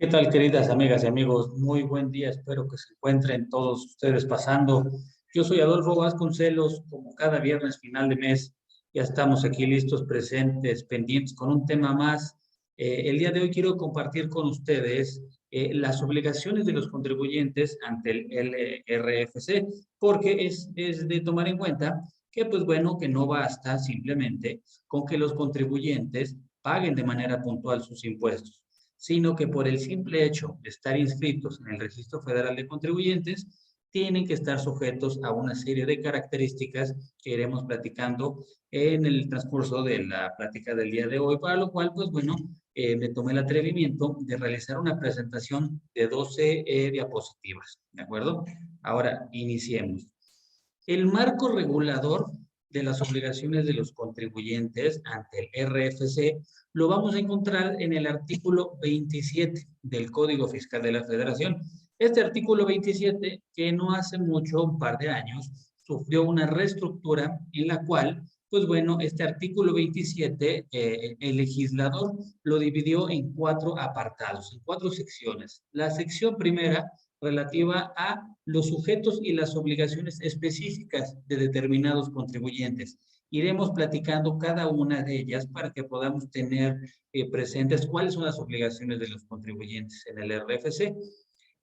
¿Qué tal, queridas amigas y amigos? Muy buen día, espero que se encuentren todos ustedes pasando. Yo soy Adolfo Vasconcelos, como cada viernes final de mes, ya estamos aquí listos, presentes, pendientes con un tema más. El día de hoy quiero compartir con ustedes las obligaciones de los contribuyentes ante el LRFC, porque es de tomar en cuenta que, pues bueno, que no basta simplemente con que los contribuyentes paguen de manera puntual sus impuestos, sino que por el simple hecho de estar inscritos en el Registro Federal de Contribuyentes, tienen que estar sujetos a una serie de características que iremos platicando en el transcurso de la plática del día de hoy, para lo cual, pues bueno, me tomé el atrevimiento de realizar una presentación de 12 diapositivas, ¿de acuerdo? Ahora, iniciemos. El marco regulador de las obligaciones de los contribuyentes ante el RFC lo vamos a encontrar en el artículo 27 del Código Fiscal de la Federación. Este artículo 27, que no hace mucho, un par de años, sufrió una reestructura en la cual, pues bueno, este artículo 27, el legislador lo dividió en 4 apartados, en 4 secciones. La sección primera relativa a los sujetos y las obligaciones específicas de determinados contribuyentes. Iremos platicando cada una de ellas para que podamos tener presentes cuáles son las obligaciones de los contribuyentes en el RFC.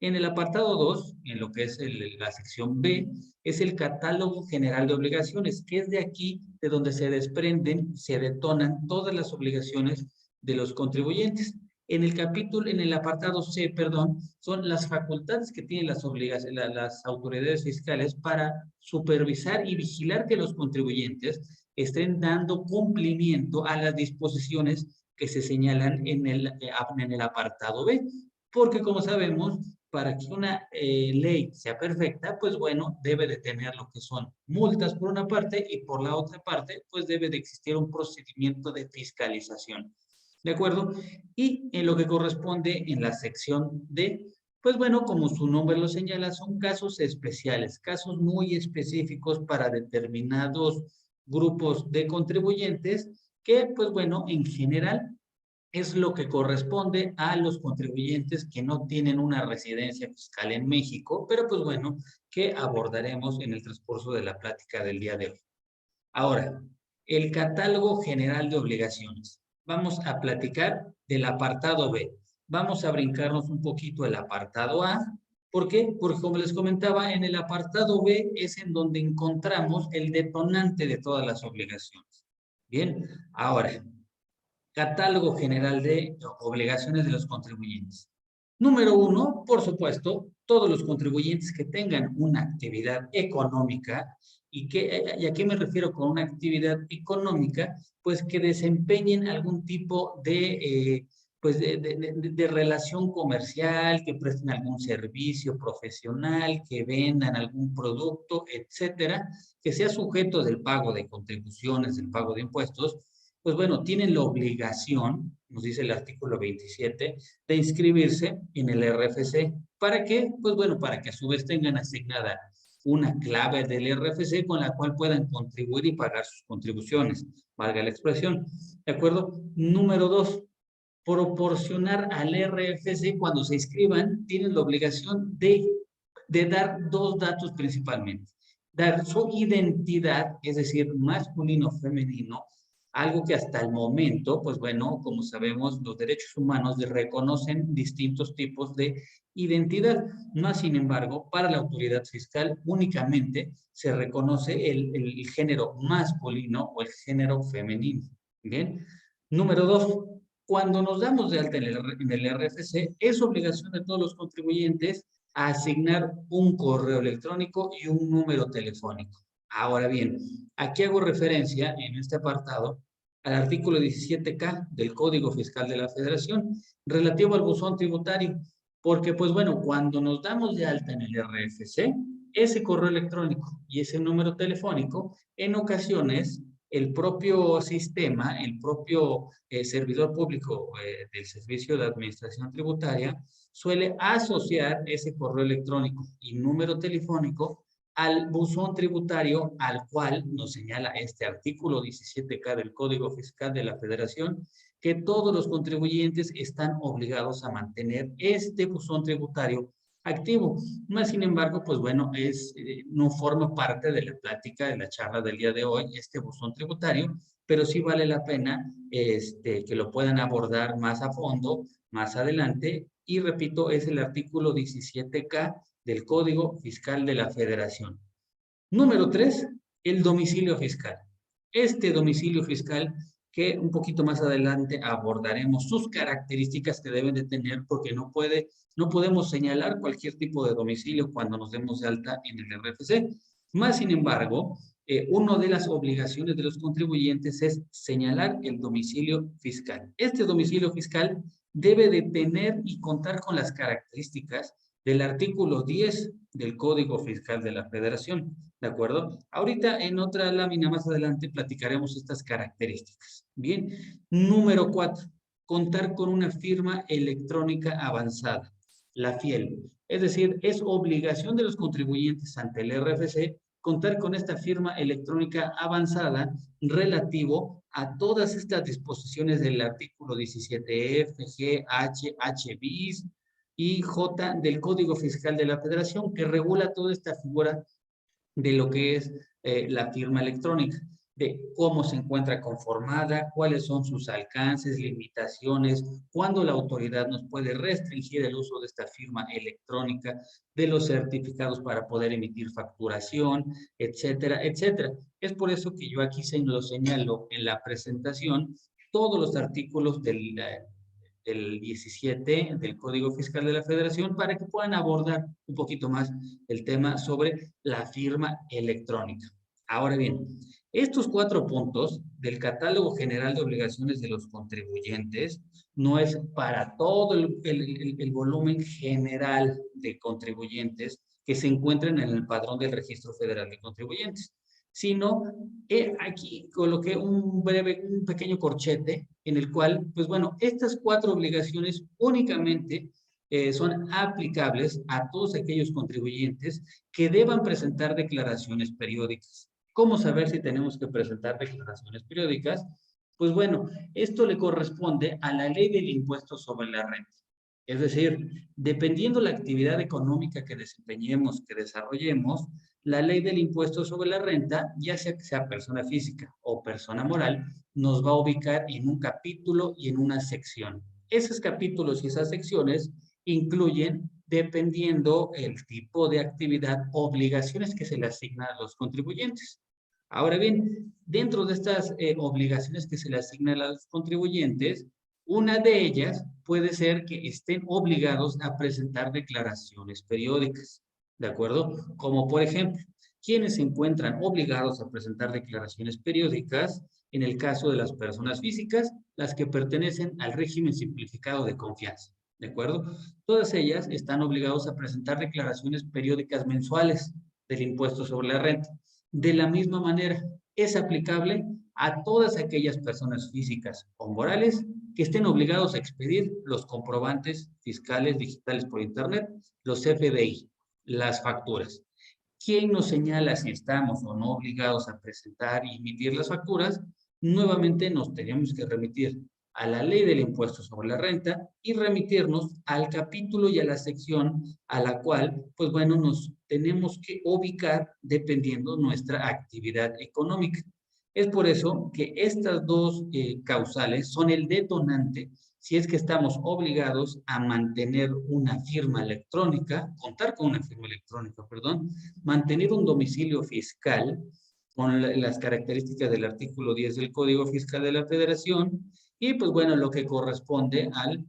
En el apartado 2, en lo que es la sección B, es el catálogo general de obligaciones, que es de aquí de donde se desprenden, se detonan todas las obligaciones de los contribuyentes. En el apartado C, perdón, son las facultades que tienen las obligaciones, las autoridades fiscales para supervisar y vigilar que los contribuyentes estén dando cumplimiento a las disposiciones que se señalan en el apartado B. Porque como sabemos, para que una ley sea perfecta, pues bueno, debe de tener lo que son multas por una parte y por la otra parte, pues debe de existir un procedimiento de fiscalización. ¿De acuerdo? Y en lo que corresponde en la sección D, pues bueno, como su nombre lo señala, son casos especiales, casos muy específicos para determinados grupos de contribuyentes que, pues bueno, en general es lo que corresponde a los contribuyentes que no tienen una residencia fiscal en México, pero pues bueno, que abordaremos en el transcurso de la plática del día de hoy. Ahora, el catálogo general de obligaciones. Vamos a platicar del apartado B. Vamos a brincarnos un poquito el apartado A. ¿Por qué? Porque como les comentaba, en el apartado B es en donde encontramos el detonante de todas las obligaciones. Bien, ahora, catálogo general de obligaciones de los contribuyentes. Número 1, por supuesto, todos los contribuyentes que tengan una actividad económica. ¿Y a qué me refiero con una actividad económica? Pues que desempeñen algún tipo pues de relación comercial, que presten algún servicio profesional, que vendan algún producto, etcétera, que sea sujeto del pago de contribuciones, del pago de impuestos. Pues bueno, tienen la obligación, nos dice el artículo 27, de inscribirse en el RFC. ¿Para qué? Pues bueno, para que a su vez tengan asignada una clave del RFC con la cual puedan contribuir y pagar sus contribuciones, valga la expresión. ¿De acuerdo? Número 2, proporcionar al RFC cuando se inscriban, tienen la obligación de dar 2 datos principalmente. Dar su identidad, es decir, masculino o femenino, algo que hasta el momento, pues bueno, como sabemos, los derechos humanos reconocen distintos tipos de identidad. No, sin embargo, para la autoridad fiscal únicamente se reconoce el género masculino o el género femenino. Bien. Número 2, cuando nos damos de alta en el RFC, es obligación de todos los contribuyentes a asignar un correo electrónico y un número telefónico. Ahora bien, aquí hago referencia en este apartado al artículo 17K del Código Fiscal de la Federación relativo al buzón tributario, porque pues bueno, cuando nos damos de alta en el RFC, ese correo electrónico y ese número telefónico, en ocasiones el propio sistema, el propio servidor público del Servicio de Administración Tributaria suele asociar ese correo electrónico y número telefónico al buzón tributario al cual nos señala este artículo 17K del Código Fiscal de la Federación, que todos los contribuyentes están obligados a mantener este buzón tributario activo. Más sin embargo, pues bueno, no forma parte de la plática, de la charla del día de hoy, este buzón tributario, pero sí vale la pena que lo puedan abordar más a fondo, más adelante. Y repito, es el artículo 17K del Código Fiscal de la Federación. Número 3, el domicilio fiscal. Este domicilio fiscal que un poquito más adelante abordaremos sus características que deben de tener porque no podemos señalar cualquier tipo de domicilio cuando nos demos de alta en el RFC. Más sin embargo, una de las obligaciones de los contribuyentes es señalar el domicilio fiscal. Este domicilio fiscal debe de tener y contar con las características del artículo 10 del Código Fiscal de la Federación, ¿de acuerdo? Ahorita en otra lámina más adelante platicaremos estas características. Bien, número 4, contar con una firma electrónica avanzada, la FIEL. Es decir, es obligación de los contribuyentes ante el RFC contar con esta firma electrónica avanzada relativo a todas estas disposiciones del artículo 17F, G, H bis y J del Código Fiscal de la Federación, que regula toda esta figura de lo que es la firma electrónica, de cómo se encuentra conformada, cuáles son sus alcances, limitaciones, cuándo la autoridad nos puede restringir el uso de esta firma electrónica, de los certificados para poder emitir facturación, etcétera, etcétera. Es por eso que yo aquí lo señalo en la presentación, todos los artículos del 17 del Código Fiscal de la Federación para que puedan abordar un poquito más el tema sobre la firma electrónica. Ahora bien, estos 4 puntos del Catálogo General de Obligaciones de los Contribuyentes no es para todo el volumen general de contribuyentes que se encuentran en el padrón del Registro Federal de Contribuyentes, sino aquí coloqué un pequeño corchete en el cual, pues bueno, estas 4 obligaciones únicamente son aplicables a todos aquellos contribuyentes que deban presentar declaraciones periódicas. ¿Cómo saber si tenemos que presentar declaraciones periódicas? Pues bueno, esto le corresponde a la ley del impuesto sobre la renta. Es decir, dependiendo la actividad económica que desempeñemos, que desarrollemos, la ley del impuesto sobre la renta, ya sea que sea persona física o persona moral, nos va a ubicar en un capítulo y en una sección. Esos capítulos y esas secciones incluyen, dependiendo el tipo de actividad, obligaciones que se le asignan a los contribuyentes. Ahora bien, dentro de estas obligaciones que se le asignan a los contribuyentes, una de ellas puede ser que estén obligados a presentar declaraciones periódicas, ¿de acuerdo? Como por ejemplo, quienes se encuentran obligados a presentar declaraciones periódicas en el caso de las personas físicas, las que pertenecen al régimen simplificado de confianza, ¿de acuerdo? Todas ellas están obligados a presentar declaraciones periódicas mensuales del impuesto sobre la renta. De la misma manera, es aplicable a todas aquellas personas físicas o morales que estén obligados a expedir los comprobantes fiscales digitales por Internet, los FDI, las facturas. ¿Quién nos señala si estamos o no obligados a presentar y emitir las facturas? Nuevamente nos tenemos que remitir a la ley del impuesto sobre la renta y remitirnos al capítulo y a la sección a la cual, pues bueno, nos tenemos que ubicar dependiendo nuestra actividad económica. Es por eso que estas dos causales son el detonante si es que estamos obligados a mantener una firma electrónica, contar con una firma electrónica, perdón, mantener un domicilio fiscal con las características del artículo 10 del Código Fiscal de la Federación y pues bueno, lo que corresponde al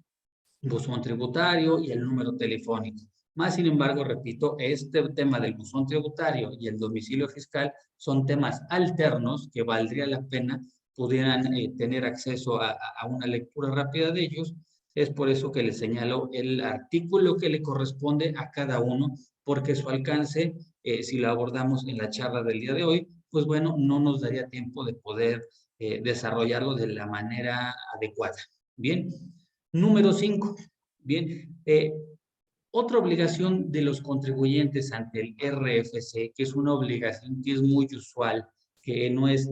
buzón tributario y el número telefónico. Más sin embargo, repito, este tema del buzón tributario y el domicilio fiscal son temas alternos que valdría la pena pudieran tener acceso a una lectura rápida de ellos. Es por eso que les señalo el artículo que le corresponde a cada uno, porque su alcance, si lo abordamos en la charla del día de hoy, pues bueno, no nos daría tiempo de poder desarrollarlo de la manera adecuada. Bien, número 5. Bien, otra obligación de los contribuyentes ante el RFC, que es una obligación que es muy usual, que no es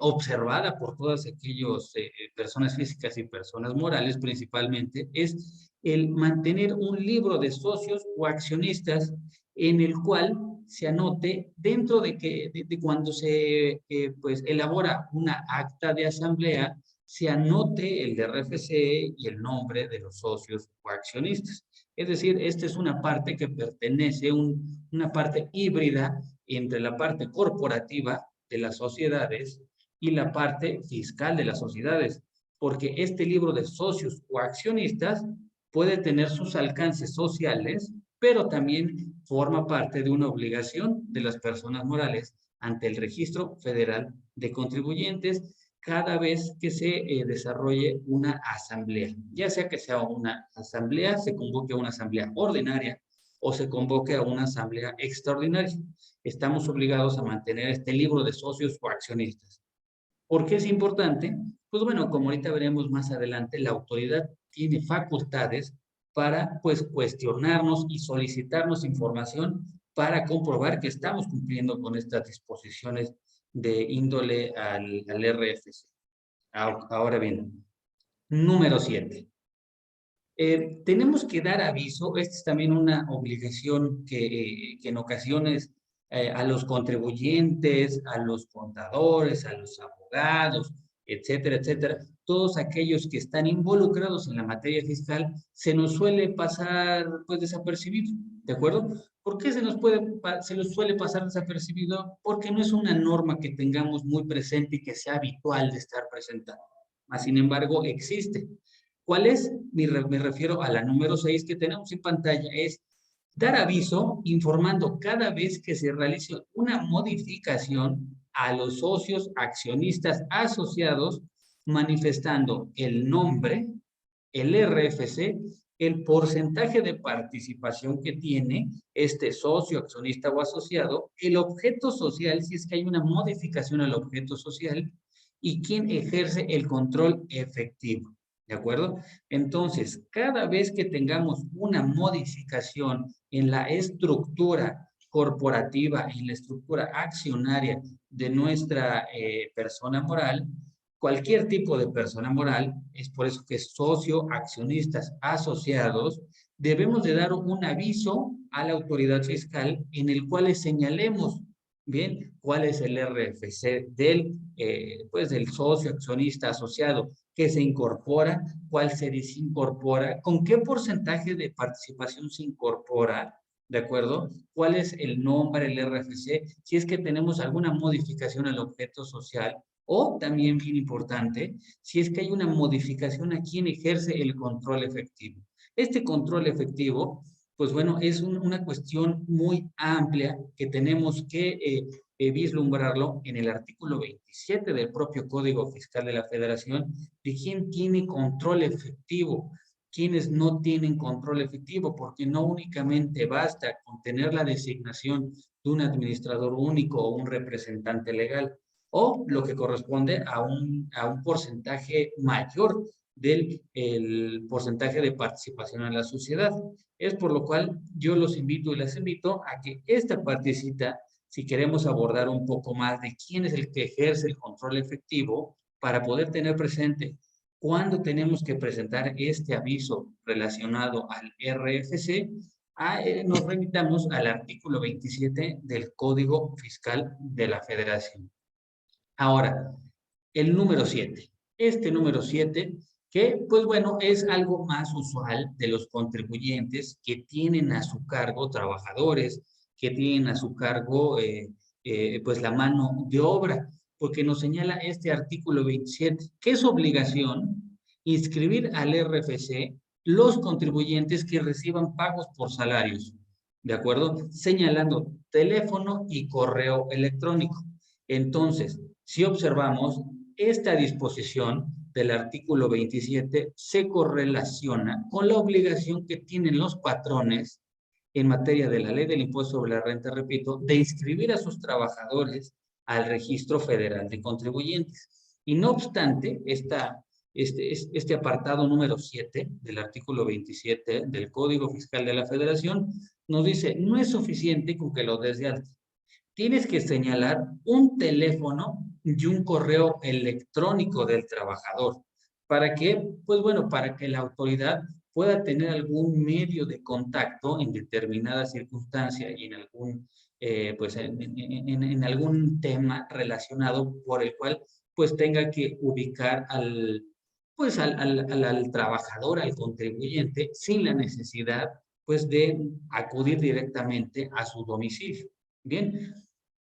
observada por todas aquellas personas físicas y personas morales principalmente, es el mantener un libro de socios o accionistas en el cual se anote dentro de cuando se pues elabora una acta de asamblea, se anote el RFC y el nombre de los socios o accionistas. Es decir, esta es una parte que pertenece, una parte híbrida entre la parte corporativa de las sociedades y la parte fiscal de las sociedades, porque este libro de socios o accionistas puede tener sus alcances sociales, pero también forma parte de una obligación de las personas morales ante el Registro Federal de Contribuyentes cada vez que se desarrolle una asamblea, ya sea que sea una asamblea, se convoque a una asamblea ordinaria o se convoque a una asamblea extraordinaria. Estamos obligados a mantener este libro de socios o accionistas. ¿Por qué es importante? Pues bueno, como ahorita veremos más adelante, la autoridad tiene facultades para pues cuestionarnos y solicitarnos información para comprobar que estamos cumpliendo con estas disposiciones de índole al RFC. Ahora bien, número 7. Tenemos que dar aviso, esta es también una obligación que en ocasiones a los contribuyentes, a los contadores, a los abogados, etcétera, etcétera, todos aquellos que están involucrados en la materia fiscal, se nos suele pasar pues desapercibido, ¿de acuerdo? ¿Por qué se nos suele pasar desapercibido? Porque no es una norma que tengamos muy presente y que sea habitual de estar presentando. Mas, sin embargo, existe. ¿Cuál es? Me refiero a la número 6 que tenemos en pantalla, es dar aviso informando cada vez que se realice una modificación a los socios accionistas asociados, manifestando el nombre, el RFC, el porcentaje de participación que tiene este socio, accionista o asociado, el objeto social, si es que hay una modificación al objeto social, y quién ejerce el control efectivo. ¿De acuerdo? Entonces, cada vez que tengamos una modificación en la estructura corporativa, en la estructura accionaria de nuestra persona moral, cualquier tipo de persona moral, es por eso que socio, accionistas, asociados, debemos de dar un aviso a la autoridad fiscal en el cual les señalemos, bien, cuál es el RFC pues del socio, accionista, asociado, que se incorpora, cuál se desincorpora, con qué porcentaje de participación se incorpora, ¿de acuerdo? ¿Cuál es el nombre, el RFC? Si es que tenemos alguna modificación al objeto social, o también bien importante, si es que hay una modificación a quien ejerce el control efectivo. Este control efectivo, pues bueno, es una cuestión muy amplia que tenemos que vislumbrarlo en el artículo 27 del propio Código Fiscal de la Federación, de quién tiene control efectivo, quienes no tienen control efectivo, porque no únicamente basta con tener la designación de un administrador único o un representante legal, o lo que corresponde a un porcentaje mayor del el porcentaje de participación en la sociedad. Es por lo cual yo los invito y les invito a que esta partecita, si queremos abordar un poco más de quién es el que ejerce el control efectivo, para poder tener presente cuándo tenemos que presentar este aviso relacionado al RFC, nos remitamos al artículo 27 del Código Fiscal de la Federación. Ahora, el número 7. Este número 7, que pues bueno, es algo más usual de los contribuyentes que tienen a su cargo trabajadores, que tienen a su cargo pues la mano de obra, porque nos señala este artículo 27, que es obligación inscribir al RFC los contribuyentes que reciban pagos por salarios, ¿de acuerdo? Señalando teléfono y correo electrónico. Entonces, si observamos, esta disposición del artículo 27 se correlaciona con la obligación que tienen los patrones en materia de la ley del impuesto sobre la renta, repito, de inscribir a sus trabajadores al Registro Federal de Contribuyentes. Y no obstante, este apartado número 7 del artículo 27 del Código Fiscal de la Federación nos dice, no es suficiente con que lo des de alta. tienes que señalar un teléfono y un correo electrónico del trabajador. ¿Para qué? Pues bueno, para que la autoridad pueda tener algún medio de contacto en determinada circunstancia y en algún, pues en algún tema relacionado por el cual pues tenga que ubicar pues al trabajador, al contribuyente, sin la necesidad pues de acudir directamente a su domicilio. Bien,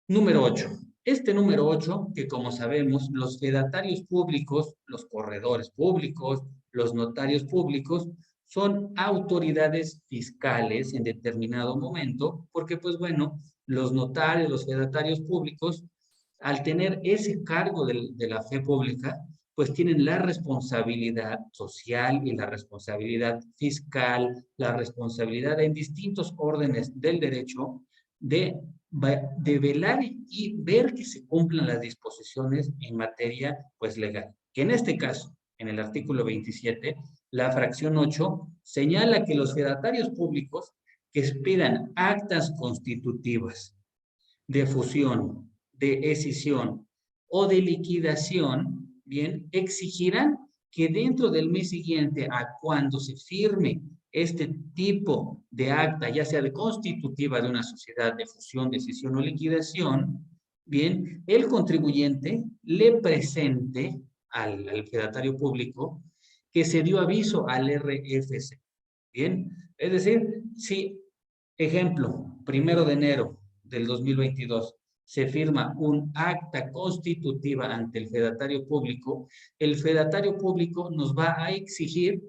número 8. Este número 8, que como sabemos, los fedatarios públicos, los corredores públicos, los notarios públicos, son autoridades fiscales en determinado momento, porque pues bueno, los notarios, los fedatarios públicos, al tener ese cargo de la fe pública, pues tienen la responsabilidad social y la responsabilidad fiscal, la responsabilidad en distintos órdenes del derecho de de velar y ver que se cumplan las disposiciones en materia pues legal. Que en este caso, en el artículo 27, la fracción 8 señala que los fedatarios públicos que expidan actas constitutivas de fusión, de escisión o de liquidación, bien, exigirán que dentro del mes siguiente a cuando se firme este tipo de acta, ya sea de constitutiva de una sociedad de fusión, decisión o liquidación, bien, el contribuyente le presente al fedatario público que se dio aviso al RFC. Bien, es decir, si, ejemplo, 1 de enero del 2022 se firma un acta constitutiva ante el fedatario público, el fedatario público nos va a exigir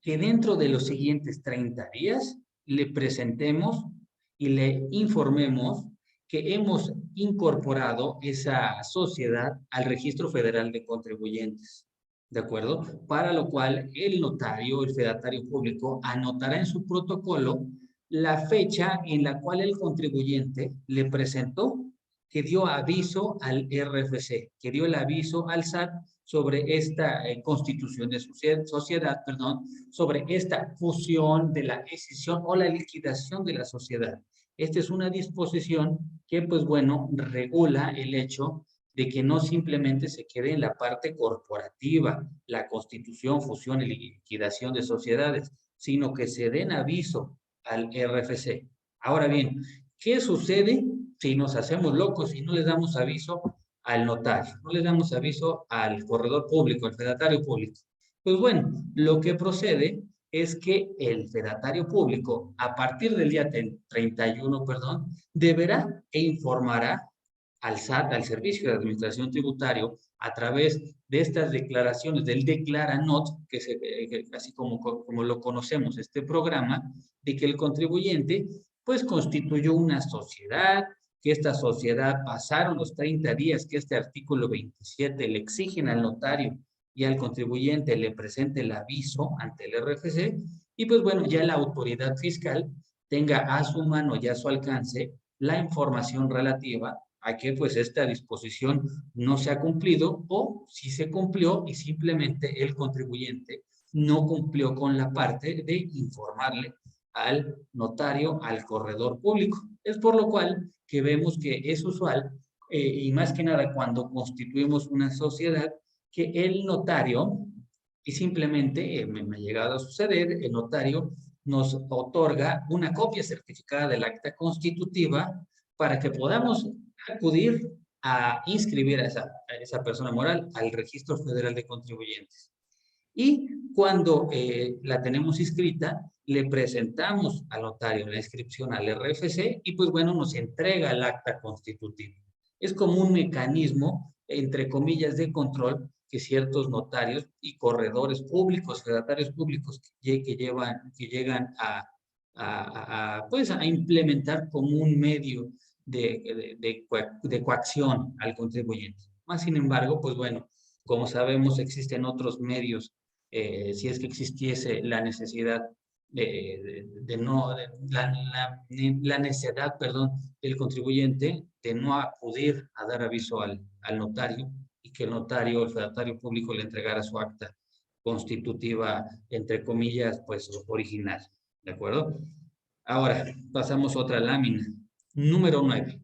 que dentro de los siguientes 30 días le presentemos y le informemos que hemos incorporado esa sociedad al Registro Federal de Contribuyentes. ¿De acuerdo? Para lo cual el notario, el fedatario público, anotará en su protocolo la fecha en la cual el contribuyente le presentó que dio aviso al RFC, que dio el aviso al SAT sobre esta constitución de sociedad, perdón, sobre esta fusión de la escisión o la liquidación de la sociedad. Esta es una disposición que, pues bueno, regula el hecho de que no simplemente se quede en la parte corporativa, la constitución, fusión y liquidación de sociedades, sino que se den aviso al RFC. Ahora bien, ¿qué sucede si nos hacemos locos y no les damos aviso al notario, no le damos aviso al corredor público, al fedatario público? Pues bueno, lo que procede es que el fedatario público, a partir del día 31, perdón, deberá e informará al SAT, al Servicio de Administración Tributario, a través de estas declaraciones del Declaranot, así como lo conocemos, este programa, de que el contribuyente pues constituyó una sociedad, que esta sociedad pasaron los 30 días que este artículo 27 le exigen al notario y al contribuyente le presente el aviso ante el RFC, y pues bueno, ya la autoridad fiscal tenga a su mano y a su alcance la información relativa a que pues esta disposición no se ha cumplido o si se cumplió y simplemente el contribuyente no cumplió con la parte de informarle al notario, al corredor público. Es por lo cual que vemos que es usual, y más que nada cuando constituimos una sociedad, que el notario, y simplemente me ha llegado a suceder, el notario nos otorga una copia certificada del acta constitutiva para que podamos acudir a inscribir a esa persona moral al Registro Federal de Contribuyentes. Y cuando la tenemos inscrita, le presentamos al notario la inscripción al RFC y pues bueno, nos entrega el acta constitutiva. Es como un mecanismo, entre comillas, de control que ciertos notarios y corredores públicos, fedatarios públicos que llegan pues a implementar como un medio de coacción al contribuyente. Más sin embargo, pues bueno, como sabemos, existen otros medios, si es que existiese la necesidad de no, la necesidad, perdón, del contribuyente de no acudir a dar aviso al notario y que el notario, el fedatario público le entregara su acta constitutiva, entre comillas, pues original, ¿de acuerdo? Ahora, pasamos a otra lámina. Número 9.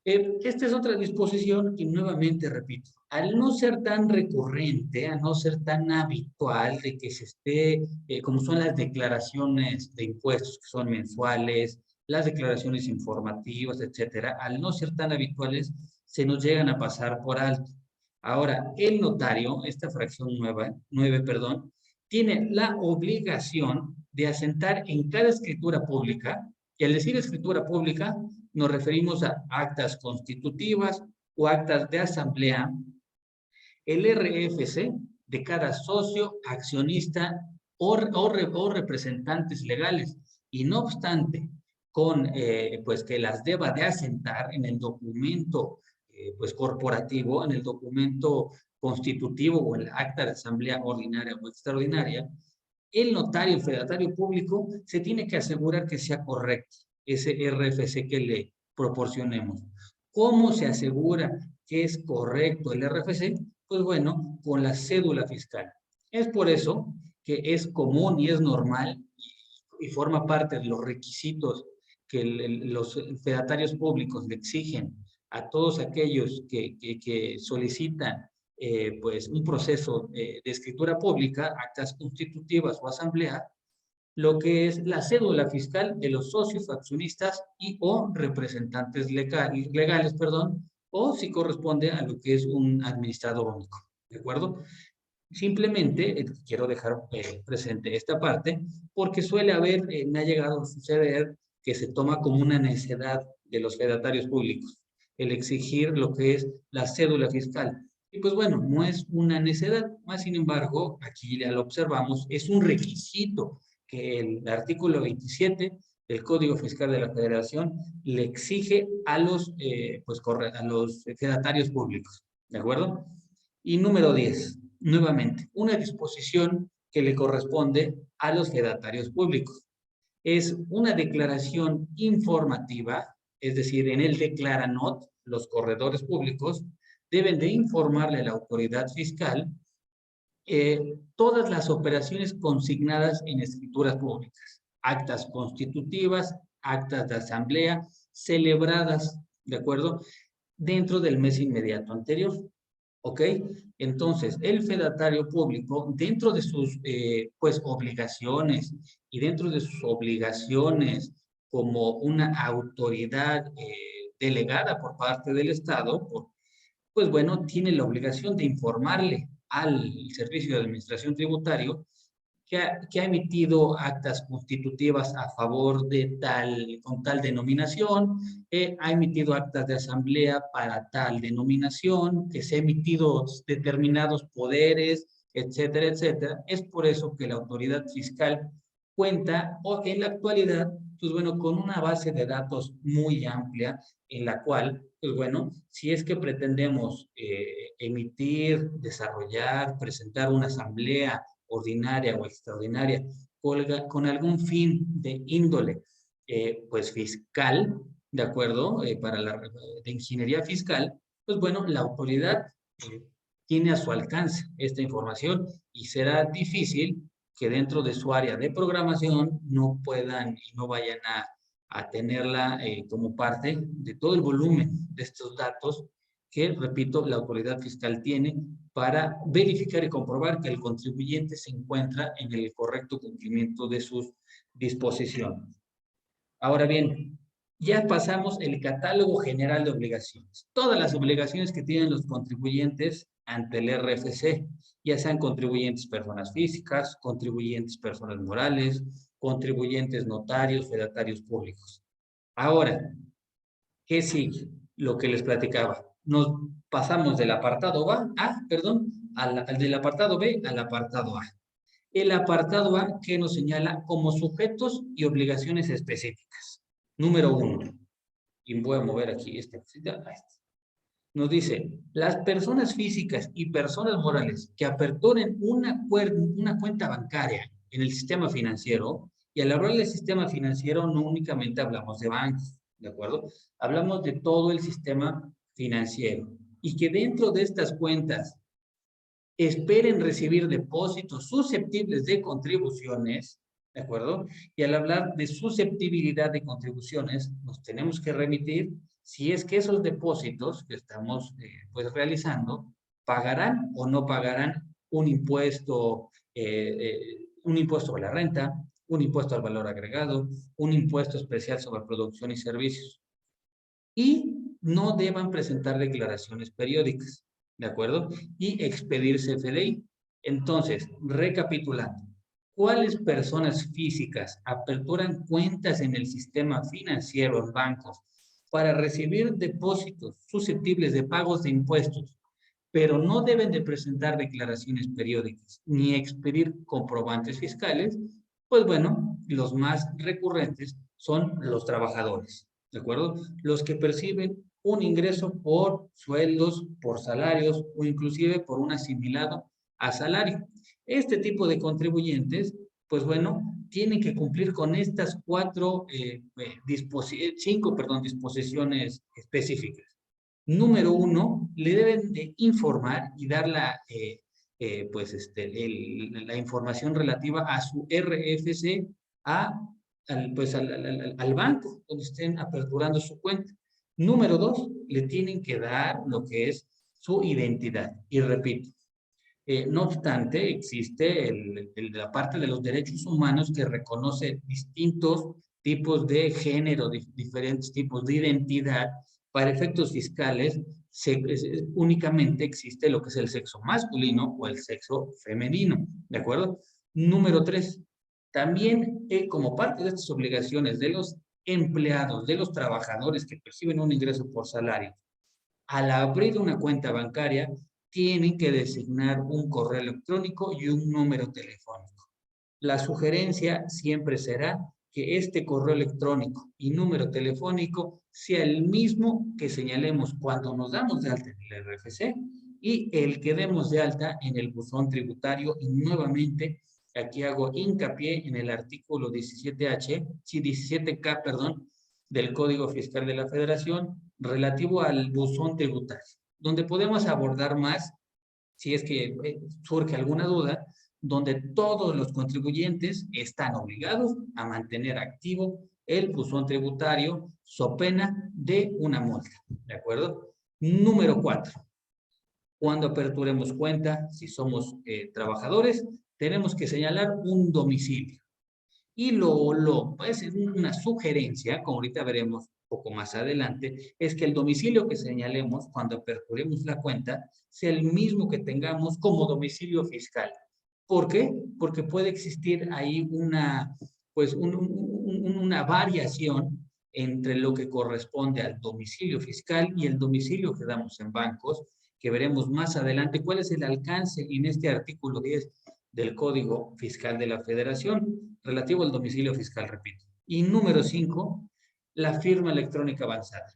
Esta es otra disposición que nuevamente repito, al no ser tan recurrente, a no ser tan habitual de que se esté, como son las declaraciones de impuestos que son mensuales, las declaraciones informativas, etcétera, al no ser tan habituales, se nos llegan a pasar por alto. Ahora, el notario, esta fracción nueve, perdón, tiene la obligación de asentar en cada escritura pública, y al decir escritura pública, nos referimos a actas constitutivas o actas de asamblea, el RFC de cada socio, accionista o representantes legales. Y no obstante, pues que las deba de asentar en el documento pues corporativo, en el documento constitutivo o en el acta de asamblea ordinaria o extraordinaria, el notario, el fedatario público, se tiene que asegurar que sea correcto ese RFC que le proporcionemos. ¿Cómo se asegura que es correcto el RFC? Pues bueno, con la cédula fiscal. Es por eso que es común y es normal y forma parte de los requisitos que los fedatarios públicos le exigen a todos aquellos que solicitan pues un proceso de escritura pública, actas constitutivas o asamblea, lo que es la cédula fiscal de los socios, accionistas y o representantes legales, perdón, o si corresponde a lo que es un administrador único, ¿de acuerdo? Simplemente quiero dejar presente esta parte porque suele haber, me ha llegado a suceder que se toma como una necedad de los fedatarios públicos el exigir lo que es la cédula fiscal. Y pues bueno, no es una necedad, más sin embargo, aquí ya lo observamos, es un requisito que el artículo 27 del Código Fiscal de la Federación le exige a los, a los fedatarios públicos, ¿de acuerdo? Y número 10, nuevamente, una disposición que le corresponde a los fedatarios públicos. Es una declaración informativa, es decir, en el declaranot, los corredores públicos deben de informarle a la autoridad fiscal todas las operaciones consignadas en escrituras públicas, actas constitutivas, actas de asamblea, celebradas, ¿de acuerdo? Dentro del mes inmediato anterior. ¿Ok? Entonces, el fedatario público, dentro de sus pues, obligaciones y dentro de sus obligaciones como una autoridad delegada por parte del Estado, pues bueno, tiene la obligación de informarle al Servicio de Administración Tributario que ha emitido actas constitutivas a favor de con tal denominación, ha emitido actas de asamblea para tal denominación, que se ha emitido determinados poderes, etcétera, etcétera. Es por eso que la autoridad fiscal cuenta en la actualidad, pues bueno, con una base de datos muy amplia en la cual, pues bueno, si es que pretendemos emitir, desarrollar, presentar una asamblea ordinaria o extraordinaria con algún fin de índole pues fiscal, ¿de acuerdo? Para de ingeniería fiscal, pues bueno, la autoridad tiene a su alcance esta información y será difícil que dentro de su área de programación no puedan y no vayan a tenerla como parte de todo el volumen de estos datos que, repito, la autoridad fiscal tiene para verificar y comprobar que el contribuyente se encuentra en el correcto cumplimiento de sus disposiciones. Ahora bien, ya pasamos el catálogo general de obligaciones. Todas las obligaciones que tienen los contribuyentes ante el RFC, ya sean contribuyentes personas físicas, contribuyentes personas morales, contribuyentes notarios, fedatarios públicos. Ahora, ¿qué sigue? Lo que les platicaba. Nos pasamos del apartado del apartado B al apartado A. El apartado A que nos señala como sujetos y obligaciones específicas. Número 1. Y voy a mover aquí nos dice, las personas físicas y personas morales que aperturen una cuenta bancaria en el sistema financiero, y al hablar del sistema financiero no únicamente hablamos de bancos, ¿de acuerdo? Hablamos de todo el sistema financiero. Y que dentro de estas cuentas esperen recibir depósitos susceptibles de contribuciones, ¿de acuerdo? Y al hablar de susceptibilidad de contribuciones, nos tenemos que remitir si es que esos depósitos que estamos pues realizando pagarán o no pagarán un impuesto a la renta, un impuesto al valor agregado, un impuesto especial sobre producción y servicios. Y no deban presentar declaraciones periódicas, ¿de acuerdo? Y expedirse CFDI. Entonces, recapitulando, ¿cuáles personas físicas aperturan cuentas en el sistema financiero en bancos para recibir depósitos susceptibles de pagos de impuestos, pero no deben de presentar declaraciones periódicas ni expedir comprobantes fiscales? Pues bueno, los más recurrentes son los trabajadores, ¿de acuerdo? Los que perciben un ingreso por sueldos, por salarios o inclusive por un asimilado a salario. Este tipo de contribuyentes, pues bueno, tienen que cumplir con estas cinco, disposiciones específicas. Número uno, le deben de informar y dar la información relativa a su RFC al banco donde estén aperturando su cuenta. Número dos, le tienen que dar lo que es su identidad. Y repito, no obstante, existe la parte de los derechos humanos que reconoce distintos tipos de género, diferentes tipos de identidad. Para efectos fiscales, únicamente existe lo que es el sexo masculino o el sexo femenino, ¿de acuerdo? Número tres, también como parte de estas obligaciones de los empleados, de los trabajadores que perciben un ingreso por salario, al abrir una cuenta bancaria, tienen que designar un correo electrónico y un número telefónico. La sugerencia siempre será que este correo electrónico y número telefónico sea el mismo que señalemos cuando nos damos de alta en el RFC y el que demos de alta en el buzón tributario. Y nuevamente, aquí hago hincapié en el artículo 17K, perdón, del Código Fiscal de la Federación relativo al buzón tributario, donde podemos abordar más si es que surge alguna duda, donde todos los contribuyentes están obligados a mantener activo el buzón tributario so pena de una multa, ¿de acuerdo? Número 4. Cuando aperturemos cuenta, si somos trabajadores, tenemos que señalar un domicilio. Y pues, una sugerencia, como ahorita veremos un poco más adelante, es que el domicilio que señalemos cuando aperturemos la cuenta sea el mismo que tengamos como domicilio fiscal. ¿Por qué? Porque puede existir ahí una variación entre lo que corresponde al domicilio fiscal y el domicilio que damos en bancos, que veremos más adelante cuál es el alcance en este artículo 10 del Código Fiscal de la Federación, relativo al domicilio fiscal, repito. Y número 5, la firma electrónica avanzada.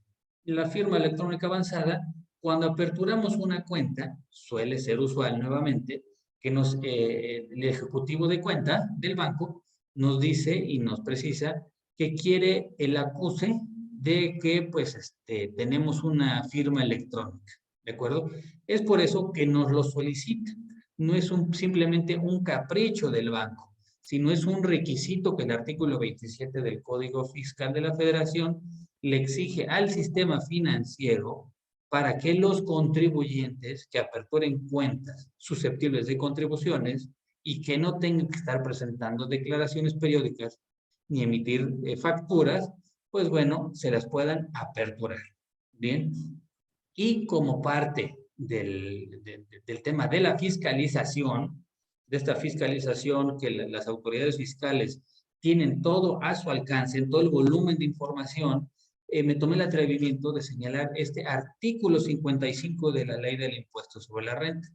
La firma electrónica avanzada, cuando aperturamos una cuenta, suele ser usual nuevamente, que el ejecutivo de cuenta del banco nos dice y nos precisa que quiere el acuse de que pues tenemos una firma electrónica, ¿de acuerdo? Es por eso que nos lo solicita. No es simplemente un capricho del banco, sino es un requisito que el artículo 27 del Código Fiscal de la Federación le exige al sistema financiero para que los contribuyentes que aperturen cuentas susceptibles de contribuciones y que no tengan que estar presentando declaraciones periódicas ni emitir facturas, pues bueno, se las puedan aperturar. Bien. Y como parte del tema de la fiscalización, de esta fiscalización que las autoridades fiscales tienen todo a su alcance, en todo el volumen de información, me tomé el atrevimiento de señalar este artículo 55 de la Ley del Impuesto sobre la Renta,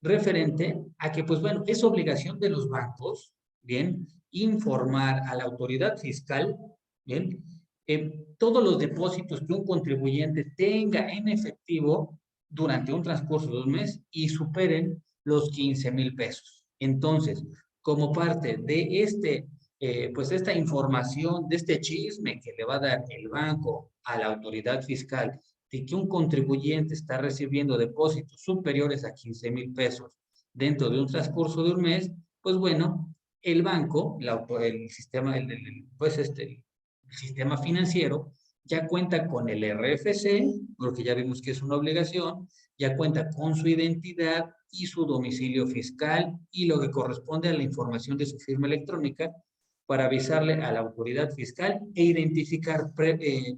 referente a que, pues bueno, es obligación de los bancos, ¿bien?, informar a la autoridad fiscal, ¿bien?, todos los depósitos que un contribuyente tenga en efectivo durante un transcurso de un mes y superen los 15,000 pesos. Entonces, como parte de pues esta información, de este chisme que le va a dar el banco a la autoridad fiscal, de que un contribuyente está recibiendo depósitos superiores a 15,000 pesos dentro de un transcurso de un mes, pues bueno, el banco, el sistema, el sistema financiero ya cuenta con el RFC, porque ya vimos que es una obligación, ya cuenta con su identidad y su domicilio fiscal y lo que corresponde a la información de su firma electrónica para avisarle a la autoridad fiscal e identificar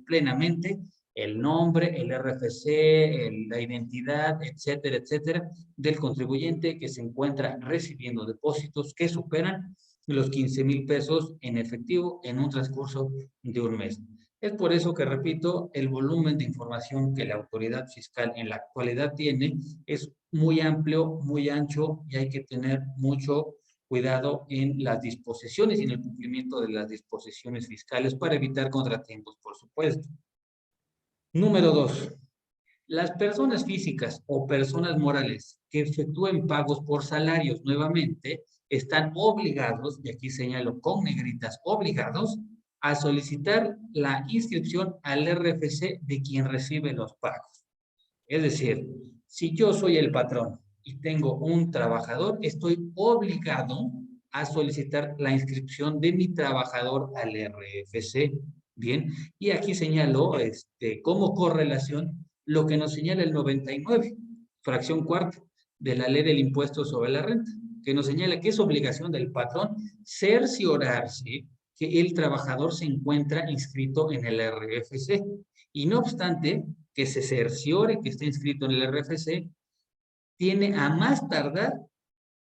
plenamente el nombre, el RFC, la identidad, etcétera, etcétera, del contribuyente que se encuentra recibiendo depósitos que superan los 15,000 pesos en efectivo en un transcurso de un mes. Es por eso que, repito, el volumen de información que la autoridad fiscal en la actualidad tiene es muy amplio, muy ancho y hay que tener mucho cuidado en las disposiciones y en el cumplimiento de las disposiciones fiscales para evitar contratiempos, por supuesto. Número 2. Las personas físicas o personas morales que efectúen pagos por salarios nuevamente están obligados, y aquí señalo con negritas, obligados a solicitar la inscripción al RFC de quien recibe los pagos. Es decir, si yo soy el patrón y tengo un trabajador, estoy obligado a solicitar la inscripción de mi trabajador al RFC. Bien, y aquí señalo como correlación lo que nos señala el 99, fracción cuarta, de la ley del impuesto sobre la renta, que nos señala que es obligación del patrón cerciorarse que el trabajador se encuentra inscrito en el RFC. Y no obstante, que se cerciore que esté inscrito en el RFC, tiene a más tardar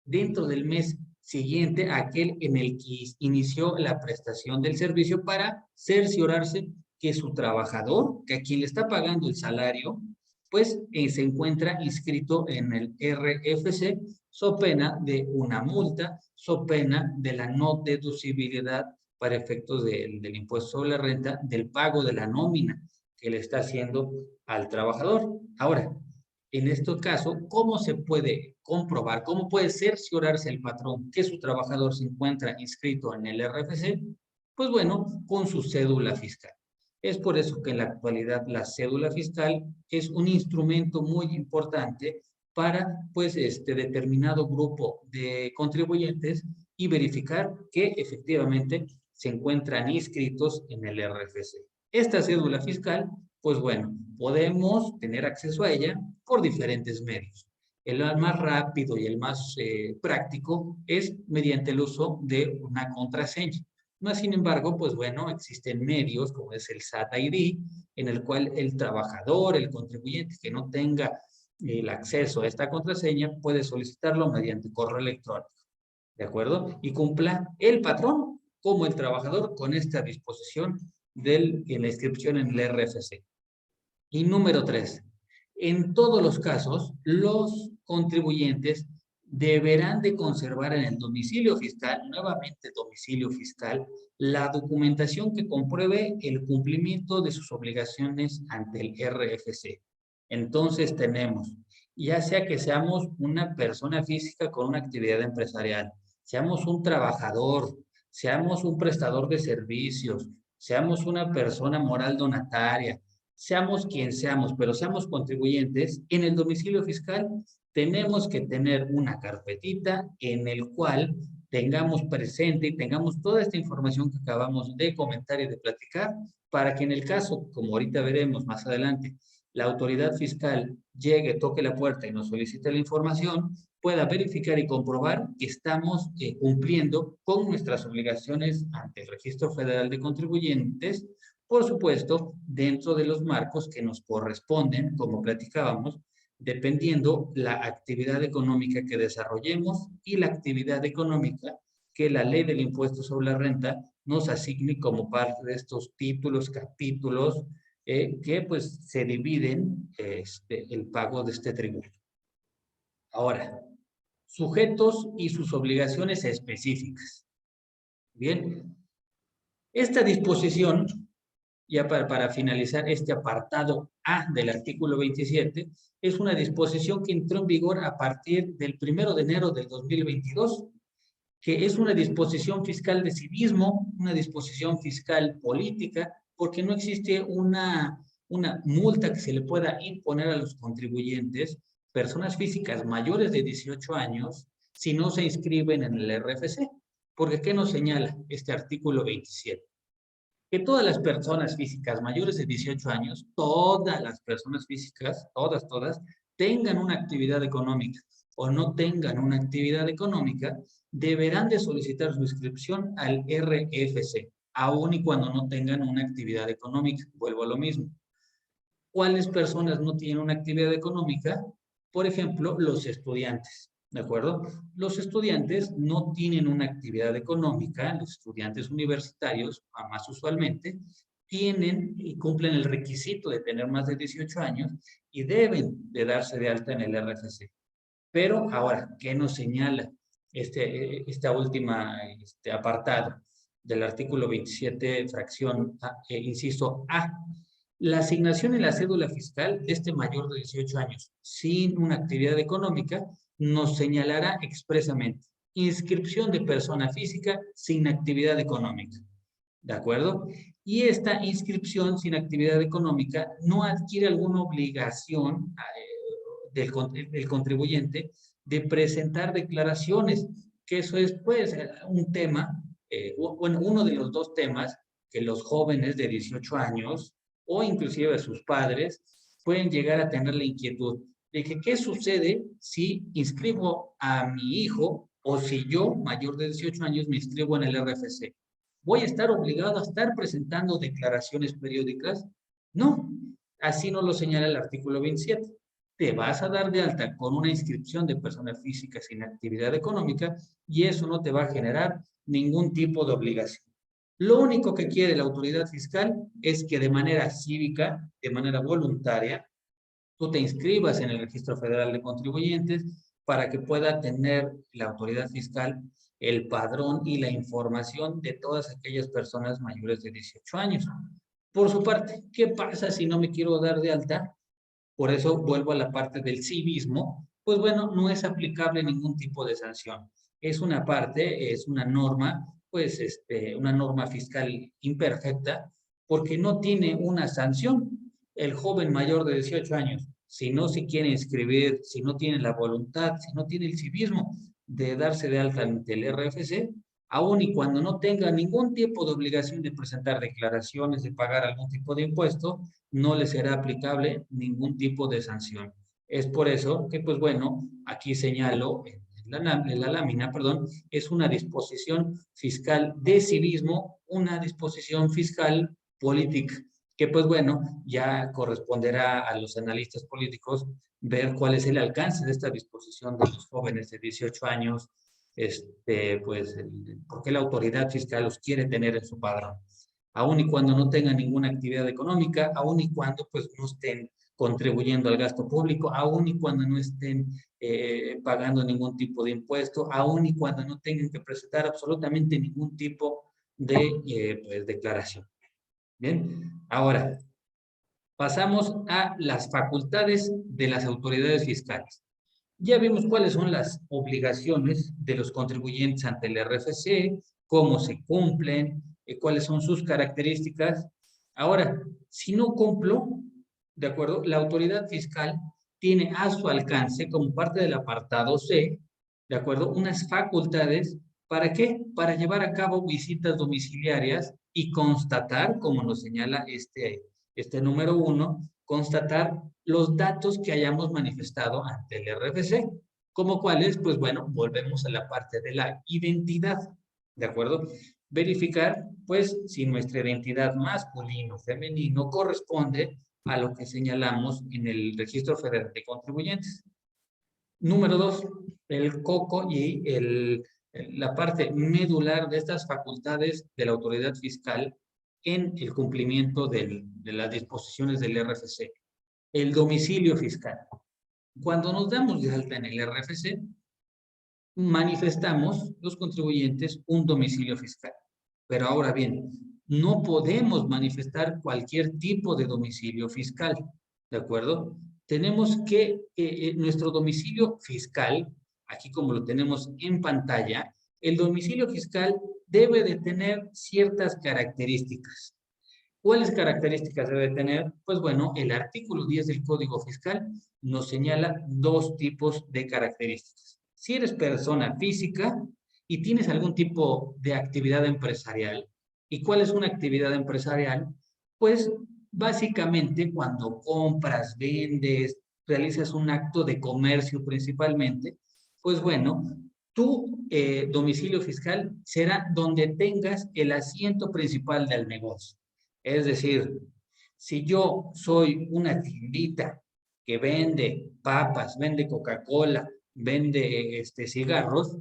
dentro del mes siguiente a aquel en el que inició la prestación del servicio para cerciorarse que su trabajador, que a quien le está pagando el salario, pues se encuentra inscrito en el RFC, so pena de una multa, so pena de la no deducibilidad para efectos del impuesto sobre la renta, del pago de la nómina que le está haciendo al trabajador. Ahora, en este caso, ¿cómo se puede comprobar, cómo puede cerciorarse el patrón que su trabajador se encuentra inscrito en el RFC? Pues bueno, con su cédula fiscal. Es por eso que en la actualidad la cédula fiscal es un instrumento muy importante para pues determinado grupo de contribuyentes y verificar que efectivamente se encuentran inscritos en el RFC. Esta cédula fiscal, pues bueno, podemos tener acceso a ella por diferentes medios. El más rápido y el más práctico es mediante el uso de una contraseña. Más sin embargo, pues bueno, existen medios como es el SAT ID, en el cual el trabajador, el contribuyente que no tenga el acceso a esta contraseña puede solicitarlo mediante correo electrónico. ¿De acuerdo? Y cumpla el patrón como el trabajador con esta disposición en la inscripción en el RFC. Y número 3, en todos los casos, los contribuyentes deberán de conservar en el domicilio fiscal, nuevamente domicilio fiscal, la documentación que compruebe el cumplimiento de sus obligaciones ante el RFC. Entonces tenemos, ya sea que seamos una persona física con una actividad empresarial, seamos un trabajador, seamos un prestador de servicios, seamos una persona moral donataria, seamos quien seamos, pero seamos contribuyentes, en el domicilio fiscal tenemos que tener una carpetita en el cual tengamos presente y tengamos toda esta información que acabamos de comentar y de platicar, para que en el caso, como ahorita veremos más adelante, la autoridad fiscal llegue, toque la puerta y nos solicite la información, pueda verificar y comprobar que estamos cumpliendo con nuestras obligaciones ante el Registro Federal de Contribuyentes, por supuesto, dentro de los marcos que nos corresponden, como platicábamos, dependiendo la actividad económica que desarrollemos y la actividad económica que la ley del impuesto sobre la renta nos asigne como parte de estos títulos, capítulos, que pues se dividen el pago de este tributo. Ahora, sujetos y sus obligaciones específicas. Bien, esta disposición, ya para finalizar este apartado A del artículo 27, es una disposición que entró en vigor a partir del 1 de enero del 2022, que es una disposición fiscal de civismo, una disposición fiscal política, porque no existe una multa que se le pueda imponer a los contribuyentes, personas físicas mayores de 18 años, si no se inscriben en el RFC. Porque ¿qué nos señala este artículo 27? que todas las personas físicas mayores de 18 años, todas las personas físicas, todas, tengan una actividad económica o no tengan una actividad económica, deberán de solicitar su inscripción al RFC, aun y cuando no tengan una actividad económica. Vuelvo a lo mismo. ¿Cuáles personas no tienen una actividad económica? Por ejemplo, los estudiantes, ¿de acuerdo? Los estudiantes no tienen una actividad económica, los estudiantes universitarios, más usualmente, tienen y cumplen el requisito de tener más de 18 años y deben de darse de alta en el RFC. Pero ahora, ¿qué nos señala esta última apartado del artículo 27, fracción inciso A? La asignación en la cédula fiscal de este mayor de 18 años sin una actividad económica nos señalará expresamente inscripción de persona física sin actividad económica. ¿De acuerdo? Y esta inscripción sin actividad económica no adquiere alguna obligación del contribuyente de presentar declaraciones, que eso es pues un tema, bueno, uno de los dos temas que los jóvenes de 18 años o inclusive sus padres pueden llegar a tener la inquietud de que qué sucede si inscribo a mi hijo o si yo, mayor de 18 años, me inscribo en el RFC. ¿Voy a estar obligado a estar presentando declaraciones periódicas? No, así nos lo señala el artículo 27. Te vas a dar de alta con una inscripción de persona física sin actividad económica y eso no te va a generar ningún tipo de obligación. Lo único que quiere la autoridad fiscal es que de manera cívica, de manera voluntaria, tú te inscribas en el Registro Federal de Contribuyentes para que pueda tener la autoridad fiscal el padrón y la información de todas aquellas personas mayores de 18 años. Por su parte, ¿qué pasa si no me quiero dar de alta? Por eso vuelvo a la parte del civismo, pues bueno, no es aplicable ningún tipo de sanción. Es una parte, es una norma, pues una norma fiscal imperfecta, porque no tiene una sanción. El joven mayor de 18 años, si no se quiere inscribir, si no tiene la voluntad, si no tiene el civismo de darse de alta ante el RFC, aun y cuando no tenga ningún tipo de obligación de presentar declaraciones, de pagar algún tipo de impuesto, no le será aplicable ningún tipo de sanción. Es por eso que, pues bueno, aquí señalo en la lámina, perdón, es una disposición fiscal de civismo, una disposición fiscal política, que pues bueno, ya corresponderá a los analistas políticos ver cuál es el alcance de esta disposición de los jóvenes de 18 años, pues, por qué la autoridad fiscal los quiere tener en su padrón aun y cuando no tengan ninguna actividad económica, aun y cuando pues no estén contribuyendo al gasto público, aun y cuando no estén pagando ningún tipo de impuesto, aun y cuando no tengan que presentar absolutamente ningún tipo de pues, declaración. Bien, ahora pasamos a las facultades de las autoridades fiscales. Ya vimos cuáles son las obligaciones de los contribuyentes ante el RFC, cómo se cumplen, cuáles son sus características. Ahora, si no cumplo, ¿de acuerdo? La autoridad fiscal tiene a su alcance, como parte del apartado C, ¿de acuerdo? Unas facultades, ¿para qué? Para llevar a cabo visitas domiciliarias y constatar, como nos señala este número 1, constatar los datos que hayamos manifestado ante el RFC, como cuáles, pues bueno, volvemos a la parte de la identidad, ¿de acuerdo? Verificar, pues, si nuestra identidad masculino o femenino corresponde a lo que señalamos en el Registro Federal de Contribuyentes. Número 2, el coco y la parte medular de estas facultades de la autoridad fiscal en el cumplimiento de las disposiciones del RFC. El domicilio fiscal. Cuando nos damos de alta en el RFC, manifestamos los contribuyentes un domicilio fiscal. Pero ahora bien, no podemos manifestar cualquier tipo de domicilio fiscal, ¿de acuerdo? Tenemos que, nuestro domicilio fiscal, aquí como lo tenemos en pantalla, el domicilio fiscal debe de tener ciertas características. ¿Cuáles características debe tener? Pues bueno, el artículo 10 del Código Fiscal nos señala dos tipos de características. Si eres persona física y tienes algún tipo de actividad empresarial ¿Y cuál es una actividad empresarial? Pues básicamente cuando compras, vendes, realizas un acto de comercio principalmente, pues bueno, tu domicilio fiscal será donde tengas el asiento principal del negocio. Es decir, si yo soy una tiendita que vende papas, vende Coca-Cola, vende cigarros,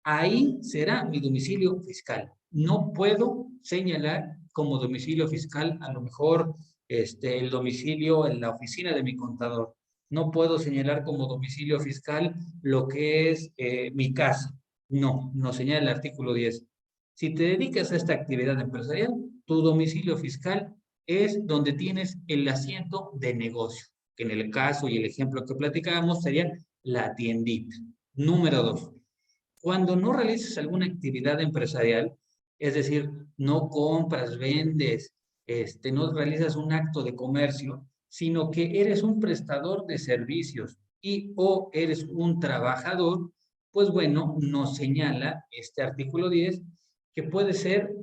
ahí será mi domicilio fiscal. No puedo señalar como domicilio fiscal a lo mejor el domicilio en la oficina de mi contador. No puedo señalar como domicilio fiscal lo que es mi casa. No, no señala el artículo 10. Si te dedicas a esta actividad empresarial, tu domicilio fiscal es donde tienes el asiento de negocio, que en el caso y el ejemplo que platicábamos sería la tiendita. Número 2. Cuando no realizas alguna actividad empresarial, es decir, no compras, vendes, no realizas un acto de comercio, sino que eres un prestador de servicios y o eres un trabajador, pues bueno, nos señala este artículo 10 que puede ser,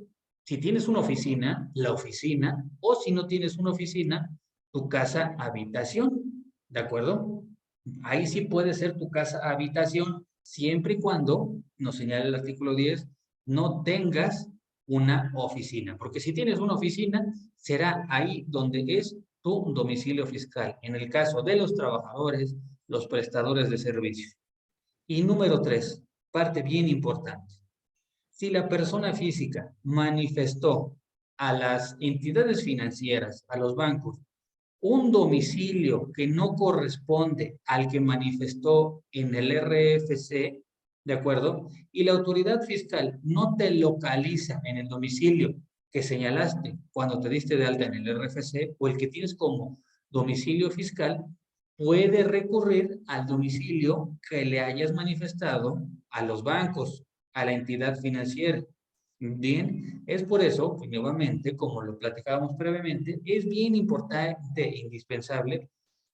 si tienes una oficina, la oficina, o si no tienes una oficina, tu casa habitación, ¿de acuerdo? Ahí sí puede ser tu casa habitación, siempre y cuando, nos señala el artículo 10, no tengas una oficina. Porque si tienes una oficina, será ahí donde es tu domicilio fiscal. En el caso de los trabajadores, los prestadores de servicios. Y número 3, parte bien importante. Si la persona física manifestó a las entidades financieras, a los bancos, un domicilio que no corresponde al que manifestó en el RFC, ¿de acuerdo? Y la autoridad fiscal no te localiza en el domicilio que señalaste cuando te diste de alta en el RFC o el que tienes como domicilio fiscal, puede recurrir al domicilio que le hayas manifestado a los bancos, a la entidad financiera. Bien, es por eso que nuevamente, como lo platicábamos previamente, es bien importante e indispensable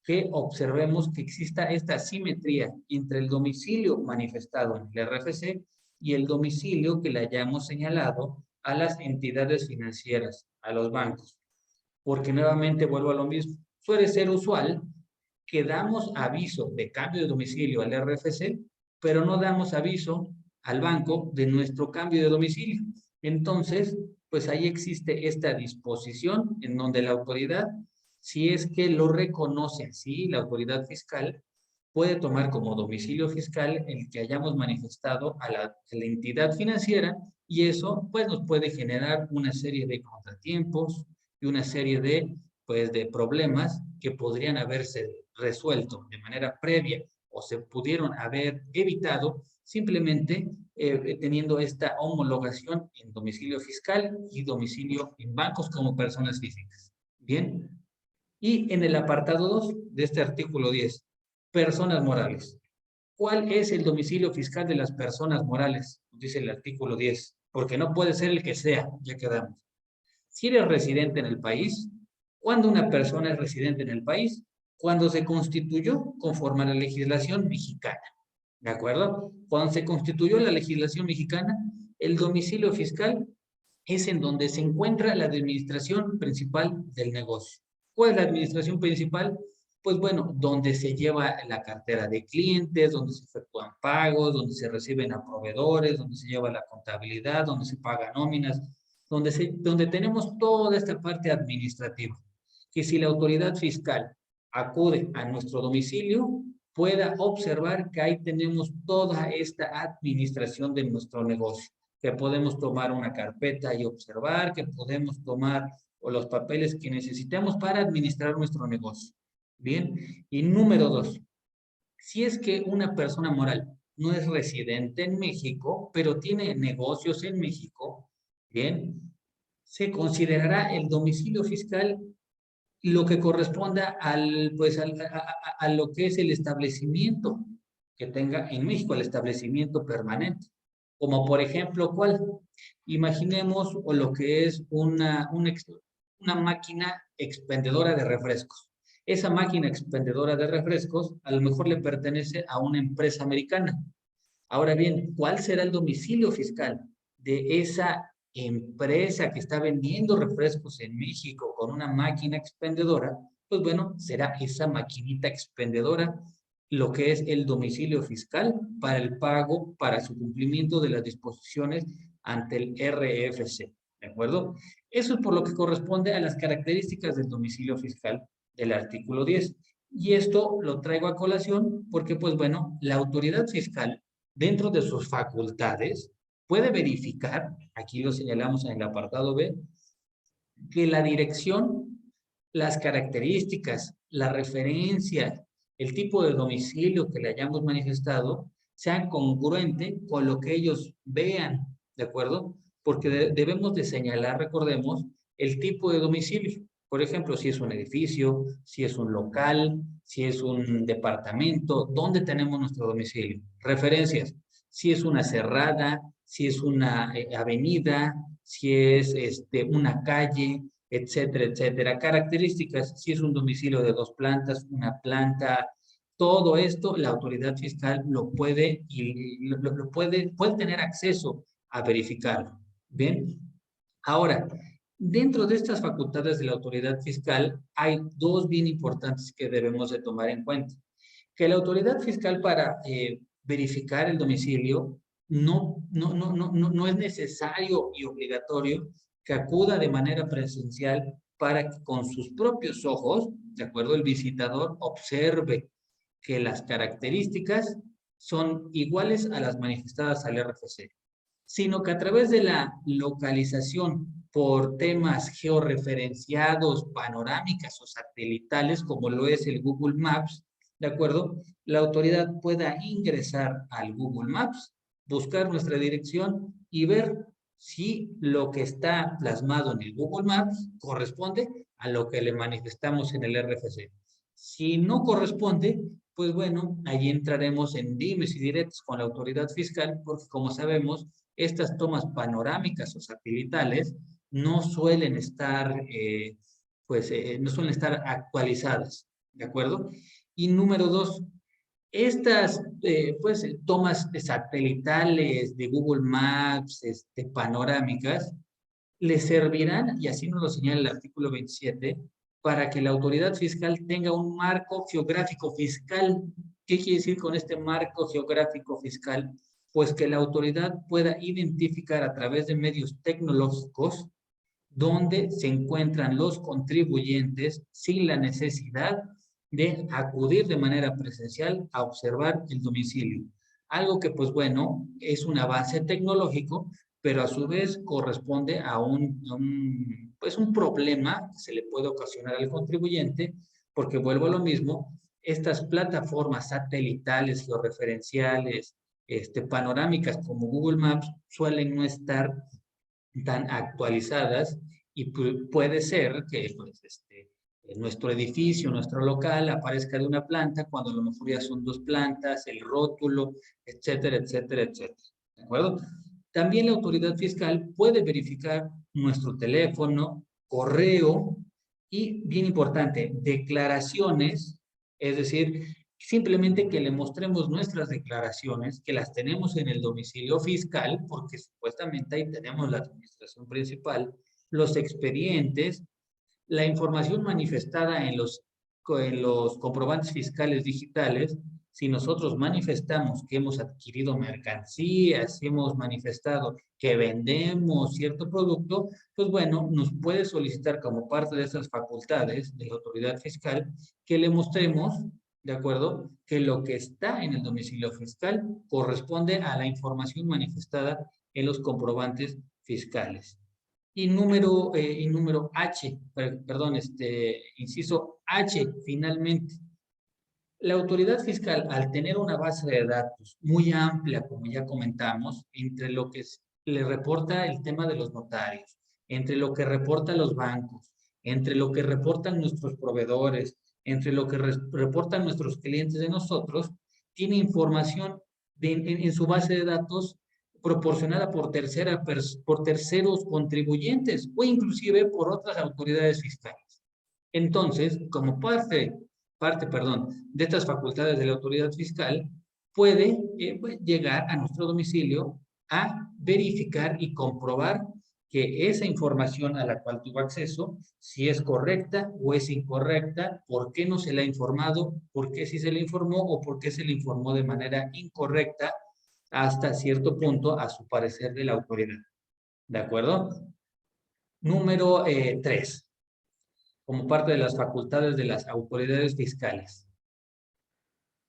que observemos que exista esta simetría entre el domicilio manifestado en el RFC y el domicilio que le hayamos señalado a las entidades financieras, a los bancos. Porque nuevamente vuelvo a lo mismo, suele ser usual que damos aviso de cambio de domicilio al RFC, pero no damos aviso al banco de nuestro cambio de domicilio. Entonces, pues ahí existe esta disposición en donde la autoridad, si es que lo reconoce así, la autoridad fiscal, puede tomar como domicilio fiscal el que hayamos manifestado a la entidad financiera y eso pues nos puede generar una serie de contratiempos y una serie de pues de problemas que podrían haberse resuelto de manera previa o se pudieron haber evitado simplemente teniendo esta homologación en domicilio fiscal y domicilio en bancos como personas físicas. Bien, y en el apartado 2 de este artículo 10, personas morales. ¿Cuál es el domicilio fiscal de las personas morales? Dice el artículo 10, porque no puede ser el que sea, ya quedamos. Si eres residente en el país, ¿cuándo una persona es residente en el país? Cuando se constituyó conforme a la legislación mexicana. ¿De acuerdo? Cuando se constituyó la legislación mexicana, el domicilio fiscal es en donde se encuentra la administración principal del negocio. ¿Cuál es la administración principal? Pues bueno, donde se lleva la cartera de clientes, donde se efectúan pagos, donde se reciben a proveedores, donde se lleva la contabilidad, donde se paga nóminas, donde tenemos toda esta parte administrativa. Que si la autoridad fiscal acude a nuestro domicilio, pueda observar que ahí tenemos toda esta administración de nuestro negocio, que podemos tomar una carpeta y observar, que podemos tomar o los papeles que necesitemos para administrar nuestro negocio. Bien, y número 2, si es que una persona moral no es residente en México, pero tiene negocios en México, bien, se considerará el domicilio fiscal lo que corresponda a lo que es el establecimiento que tenga en México, el establecimiento permanente. Como por ejemplo, ¿cuál? Imaginemos o lo que es una máquina expendedora de refrescos. Esa máquina expendedora de refrescos a lo mejor le pertenece a una empresa americana. Ahora bien, ¿cuál será el domicilio fiscal de esa empresa que está vendiendo refrescos en México con una máquina expendedora, pues bueno, será esa maquinita expendedora lo que es el domicilio fiscal para el pago, para su cumplimiento de las disposiciones ante el RFC, ¿de acuerdo? Eso es por lo que corresponde a las características del domicilio fiscal del artículo 10. Y esto lo traigo a colación porque, pues bueno, la autoridad fiscal, dentro de sus facultades, puede verificar, aquí lo señalamos en el apartado B, que la dirección, las características, la referencia, el tipo de domicilio que le hayamos manifestado, sean congruente con lo que ellos vean, ¿de acuerdo? Porque debemos de señalar, recordemos, el tipo de domicilio. Por ejemplo, si es un edificio, si es un local, si es un departamento, ¿dónde tenemos nuestro domicilio? Referencias, si es una cerrada, si es una avenida, si es una calle, etcétera, etcétera. Características, si es un domicilio de 2 plantas, una planta, todo esto la autoridad fiscal lo puede y puede tener acceso a verificarlo. Bien, ahora, dentro de estas facultades de la autoridad fiscal hay dos bien importantes que debemos de tomar en cuenta. Que la autoridad fiscal para verificar el domicilio no es necesario y obligatorio que acuda de manera presencial para que con sus propios ojos, de acuerdo, el visitador observe que las características son iguales a las manifestadas al RFC, sino que a través de la localización por temas georreferenciados, panorámicas o satelitales, como lo es el Google Maps, ¿de acuerdo? La autoridad pueda ingresar al Google Maps, buscar nuestra dirección y ver si lo que está plasmado en el Google Maps corresponde a lo que le manifestamos en el RFC. Si no corresponde, pues bueno, allí entraremos en dimes y diretes con la autoridad fiscal, porque como sabemos, estas tomas panorámicas o satelitales no suelen estar, no suelen estar actualizadas, ¿de acuerdo? Y número dos, estas tomas satelitales de Google Maps, panorámicas, le servirán, y así nos lo señala el artículo 27, para que la autoridad fiscal tenga un marco geográfico fiscal. ¿Qué quiere decir con este marco geográfico fiscal? Pues que la autoridad pueda identificar a través de medios tecnológicos dónde se encuentran los contribuyentes sin la necesidad de acudir de manera presencial a observar el domicilio. Algo que, pues bueno, es un avance tecnológico, pero a su vez corresponde a un problema que se le puede ocasionar al contribuyente, porque vuelvo a lo mismo, estas plataformas satelitales, georreferenciales, panorámicas como Google Maps suelen no estar tan actualizadas y puede ser que en nuestro edificio, nuestro local aparezca de una planta cuando a lo mejor ya son 2 plantas, el rótulo, etcétera, etcétera, etcétera. ¿De acuerdo? También la autoridad fiscal puede verificar nuestro teléfono, correo y, bien importante, declaraciones, es decir, simplemente que le mostremos nuestras declaraciones, que las tenemos en el domicilio fiscal, porque supuestamente ahí tenemos la administración principal, los expedientes, la información manifestada en los comprobantes fiscales digitales. Si nosotros manifestamos que hemos adquirido mercancías, si hemos manifestado que vendemos cierto producto, pues bueno, nos puede solicitar como parte de esas facultades de la autoridad fiscal que le mostremos, ¿de acuerdo?, que lo que está en el domicilio fiscal corresponde a la información manifestada en los comprobantes fiscales. Y número H, perdón, inciso H, finalmente. La autoridad fiscal, al tener una base de datos muy amplia, como ya comentamos, entre lo que le reporta el tema de los notarios, entre lo que reportan los bancos, entre lo que reportan nuestros proveedores, entre lo que reportan nuestros clientes de nosotros, tiene información en su base de datos proporcionada por terceros contribuyentes o inclusive por otras autoridades fiscales. Entonces, como de estas facultades de la autoridad fiscal, puede llegar a nuestro domicilio a verificar y comprobar que esa información a la cual tuvo acceso, si es correcta o es incorrecta, por qué no se le ha informado, por qué sí se le informó o por qué se le informó de manera incorrecta hasta cierto punto a su parecer de la autoridad. ¿De acuerdo? Número 3, como parte de las facultades de las autoridades fiscales.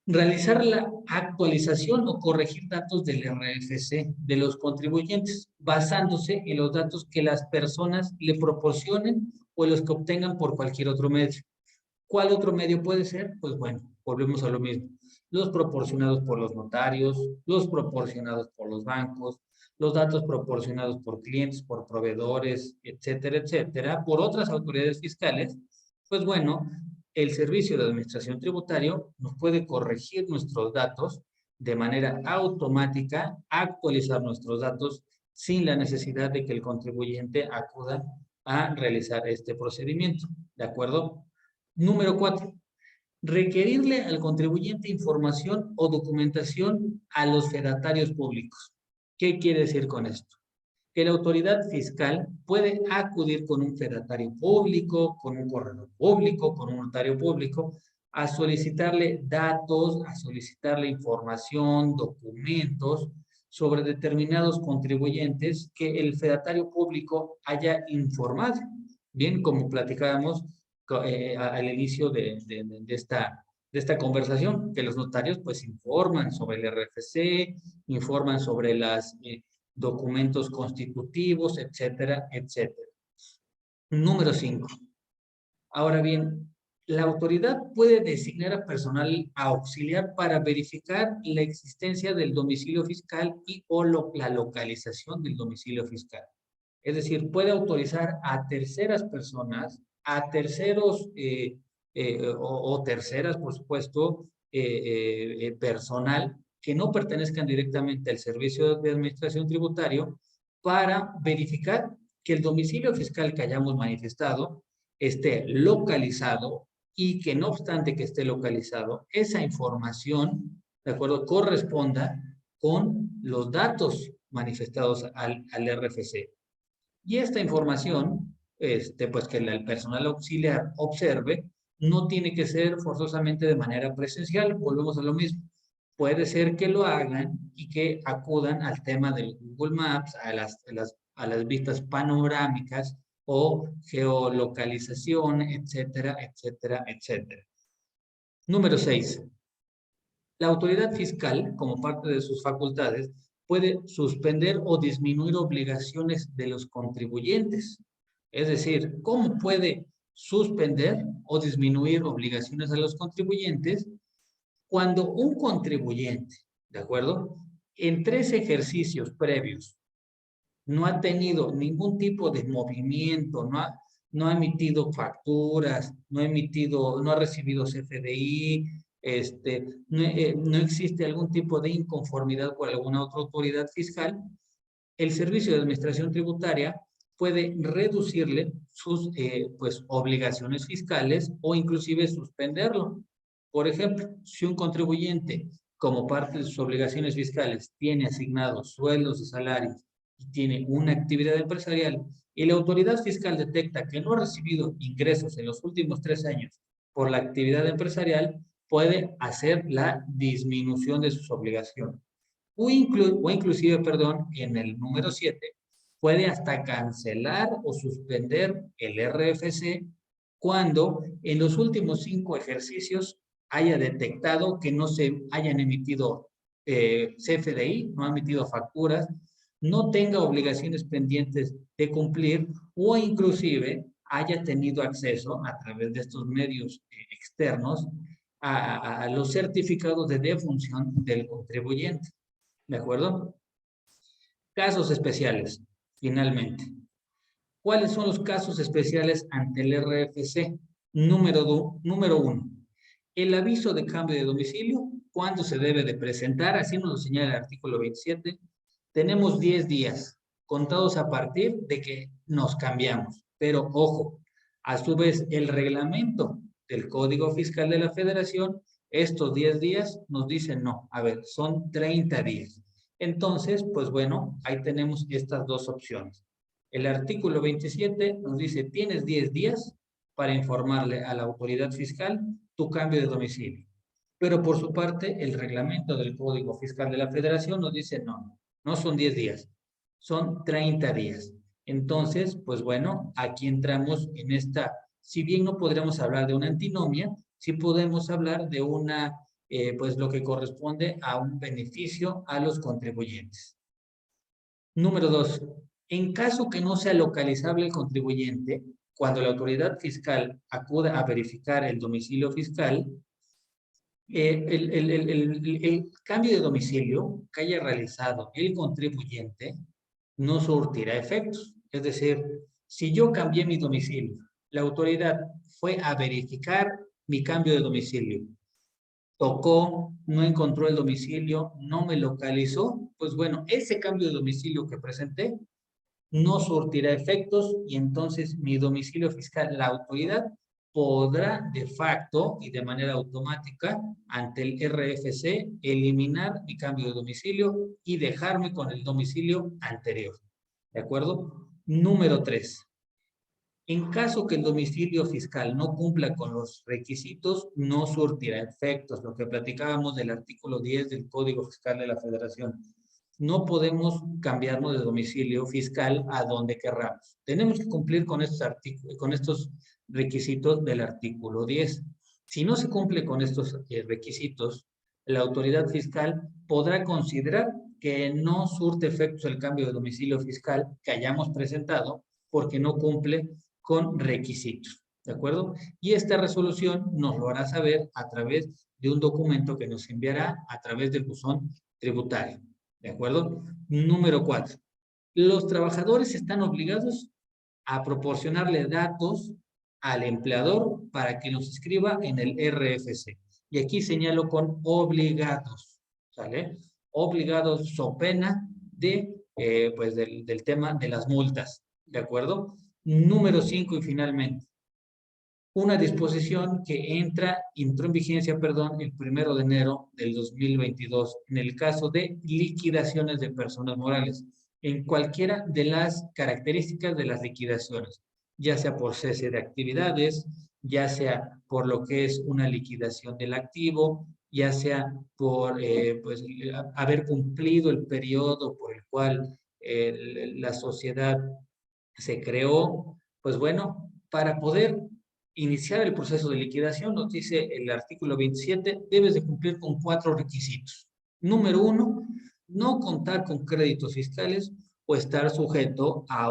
Realizar la actualización o corregir datos del RFC de los contribuyentes, basándose en los datos que las personas le proporcionen o los que obtengan por cualquier otro medio. ¿Cuál otro medio puede ser? Pues bueno, volvemos a lo mismo. Los proporcionados por los notarios, los proporcionados por los bancos, los datos proporcionados por clientes, por proveedores, etcétera, etcétera, por otras autoridades fiscales. Pues bueno, el Servicio de Administración Tributaria nos puede corregir nuestros datos de manera automática, actualizar nuestros datos sin la necesidad de que el contribuyente acuda a realizar este procedimiento. ¿De acuerdo? Número 4. Requerirle al contribuyente información o documentación a los fedatarios públicos. ¿Qué quiere decir con esto? Que la autoridad fiscal puede acudir con un fedatario público, con un corredor público, con un notario público, a solicitarle datos, a solicitarle información, documentos sobre determinados contribuyentes que el fedatario público haya informado. Bien, como platicábamos al inicio de esta conversación, que los notarios pues informan sobre el RFC, informan sobre las documentos constitutivos, etcétera, etcétera. Número 5. Ahora bien, la autoridad puede designar a personal auxiliar para verificar la existencia del domicilio fiscal y o la localización del domicilio fiscal. Es decir, puede autorizar a terceras personas, a terceros o terceras, por supuesto, personal que no pertenezcan directamente al Servicio de Administración Tributaria para verificar que el domicilio fiscal que hayamos manifestado esté localizado y que no obstante que esté localizado, esa información, ¿de acuerdo?, corresponda con los datos manifestados al RFC. Y esta información, pues que el personal auxiliar observe, no tiene que ser forzosamente de manera presencial, volvemos a lo mismo. Puede ser que lo hagan y que acudan al tema del Google Maps, a las vistas panorámicas o geolocalización, etcétera, etcétera, etcétera. Número 6. La autoridad fiscal, como parte de sus facultades, puede suspender o disminuir obligaciones de los contribuyentes. Es decir, ¿cómo puede suspender o disminuir obligaciones a los contribuyentes? Cuando un contribuyente, ¿de acuerdo?, en 3 ejercicios previos no ha tenido ningún tipo de movimiento, no ha emitido facturas, no ha recibido CFDI, no existe algún tipo de inconformidad por alguna otra autoridad fiscal, el Servicio de Administración Tributaria puede reducirle sus pues, obligaciones fiscales o inclusive suspenderlo. Por ejemplo, si un contribuyente, como parte de sus obligaciones fiscales, tiene asignados sueldos y salarios y tiene una actividad empresarial y la autoridad fiscal detecta que no ha recibido ingresos en los últimos 3 años por la actividad empresarial, puede hacer la disminución de sus obligaciones. O inclusive, perdón, en el número 7, puede hasta cancelar o suspender el RFC cuando en los últimos 5 ejercicios haya detectado que no se hayan emitido CFDI, no ha emitido facturas, no tenga obligaciones pendientes de cumplir o inclusive haya tenido acceso a través de estos medios externos a los certificados de defunción del contribuyente. ¿De acuerdo? Casos especiales, finalmente. ¿Cuáles son los casos especiales ante el RFC? Número 1. El aviso de cambio de domicilio, ¿cuándo se debe de presentar? Así nos lo señala el artículo 27. Tenemos 10 días contados a partir de que nos cambiamos. Pero, ojo, a su vez, el reglamento del Código Fiscal de la Federación, estos 10 días nos dicen no. A ver, son 30 días. Entonces, pues bueno, ahí tenemos estas dos opciones. El artículo 27 nos dice, tienes 10 días para informarle a la autoridad fiscal tu cambio de domicilio. Pero por su parte, el reglamento del Código Fiscal de la Federación nos dice, no, no son 10 días, son 30 días. Entonces, pues bueno, aquí entramos en esta, si bien no podremos hablar de una antinomia, sí podemos hablar de una, pues lo que corresponde a un beneficio a los contribuyentes. Número 2. En caso que no sea localizable el contribuyente, cuando la autoridad fiscal acuda a verificar el domicilio fiscal, el cambio de domicilio que haya realizado el contribuyente no surtirá efectos. Es decir, si yo cambié mi domicilio, la autoridad fue a verificar mi cambio de domicilio, tocó, no encontró el domicilio, no me localizó, pues bueno, ese cambio de domicilio que presenté no surtirá efectos y entonces mi domicilio fiscal, la autoridad podrá de facto y de manera automática ante el RFC eliminar mi cambio de domicilio y dejarme con el domicilio anterior. ¿De acuerdo? Número 3. En caso que el domicilio fiscal no cumpla con los requisitos, no surtirá efectos, lo que platicábamos del artículo 10 del Código Fiscal de la Federación. No podemos cambiarnos de domicilio fiscal a donde querramos. Tenemos que cumplir con estos requisitos del artículo 10. Si no se cumple con estos requisitos, la autoridad fiscal podrá considerar que no surte efectos el cambio de domicilio fiscal que hayamos presentado porque no cumple con requisitos, ¿de acuerdo? Y esta resolución nos lo hará saber a través de un documento que nos enviará a través del buzón tributario, ¿de acuerdo? Número 4. Los trabajadores están obligados a proporcionarle datos al empleador para que los inscriba en el RFC. Y aquí señalo con obligados, ¿sale? Obligados so pena de, pues del tema de las multas, ¿de acuerdo? Número 5 y finalmente, una disposición que entró en vigencia, perdón, el 1 de enero del 2022 en el caso de liquidaciones de personas morales, en cualquiera de las características de las liquidaciones, ya sea por cese de actividades, ya sea por lo que es una liquidación del activo, ya sea por pues, haber cumplido el periodo por el cual la sociedad se creó, pues bueno, para poder iniciar el proceso de liquidación, nos dice el artículo 27, debes de cumplir con 4 requisitos. Número 1, no contar con créditos fiscales o estar sujeto a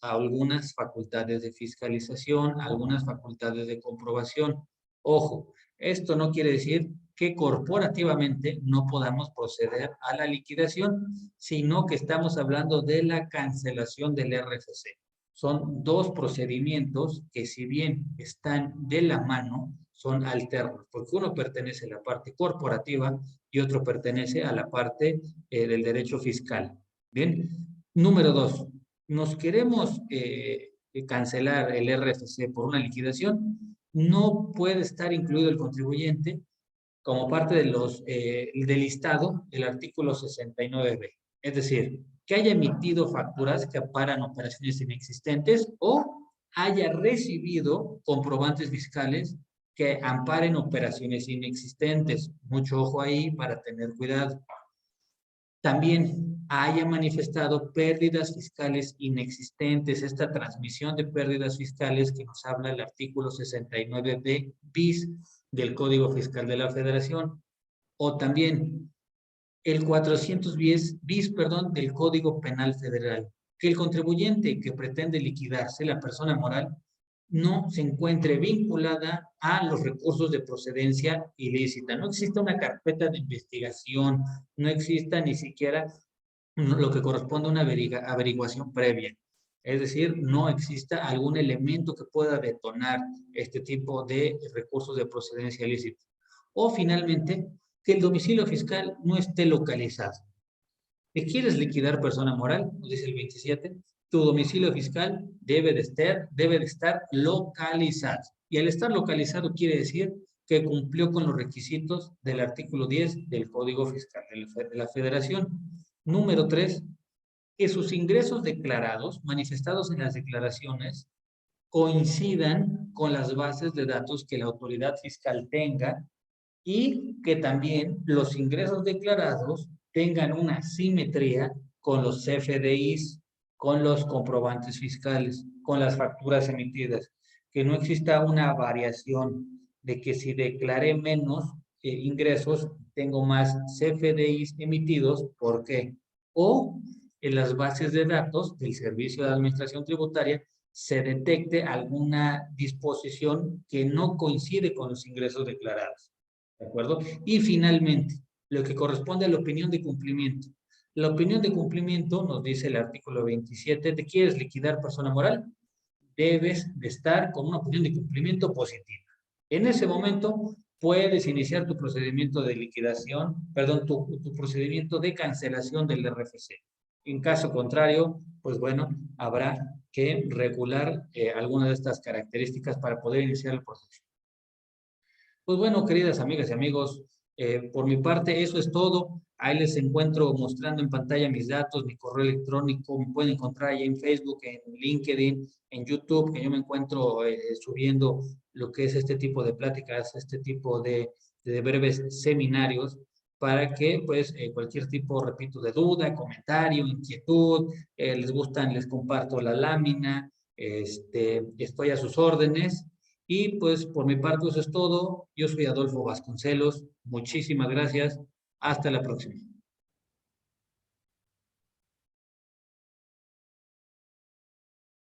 algunas facultades de fiscalización, algunas facultades de comprobación. Ojo, esto no quiere decir que corporativamente no podamos proceder a la liquidación, sino que estamos hablando de la cancelación del RFC. Son 2 procedimientos que si bien están de la mano, son alternos, porque uno pertenece a la parte corporativa y otro pertenece a la parte del derecho fiscal. Bien, número 2, nos queremos cancelar el RFC por una liquidación, no puede estar incluido el contribuyente como parte de del listado del artículo 69b. Es decir, que haya emitido facturas que amparan operaciones inexistentes o haya recibido comprobantes fiscales que amparen operaciones inexistentes. Mucho ojo ahí para tener cuidado. También haya manifestado pérdidas fiscales inexistentes, esta transmisión de pérdidas fiscales que nos habla el artículo 69b bis del Código Fiscal de la Federación, o también el 410 bis, perdón, del Código Penal Federal, que el contribuyente que pretende liquidarse, la persona moral, no se encuentre vinculada a los recursos de procedencia ilícita. No existe una carpeta de investigación, no exista ni siquiera lo que corresponde a una averiguación previa. Es decir, no exista algún elemento que pueda detonar este tipo de recursos de procedencia ilícita. O finalmente, que el domicilio fiscal no esté localizado. ¿Te quieres liquidar persona moral? Nos dice el 27. Tu domicilio fiscal debe de estar localizado. Y al estar localizado quiere decir que cumplió con los requisitos del artículo 10 del Código Fiscal de la Federación. Número 3, que sus ingresos declarados, manifestados en las declaraciones, coincidan con las bases de datos que la autoridad fiscal tenga y que también los ingresos declarados tengan una simetría con los CFDIs, con los comprobantes fiscales, con las facturas emitidas, que no exista una variación de que si declaré menos ingresos, tengo más CFDIs emitidos, ¿por qué? O en las bases de datos del Servicio de Administración Tributaria se detecte alguna disposición que no coincide con los ingresos declarados. ¿De acuerdo? Y finalmente, lo que corresponde a la opinión de cumplimiento. La opinión de cumplimiento nos dice el artículo 27, ¿te quieres liquidar persona moral? Debes de estar con una opinión de cumplimiento positiva. En ese momento puedes iniciar tu procedimiento de liquidación, perdón, tu procedimiento de cancelación del RFC. En caso contrario, pues bueno, habrá que regular algunas de estas características para poder iniciar el proceso. Pues bueno, queridas amigas y amigos, por mi parte eso es todo. Ahí les encuentro mostrando en pantalla mis datos, mi correo electrónico, me pueden encontrar ahí en Facebook, en LinkedIn, en YouTube, que yo me encuentro subiendo lo que es este tipo de pláticas, este tipo de breves seminarios, para que pues cualquier tipo, repito, de duda, comentario, inquietud, les gustan, les comparto la lámina, estoy a sus órdenes. Y pues por mi parte eso es todo. Yo soy Adolfo Vasconcelos. Muchísimas gracias. Hasta la próxima.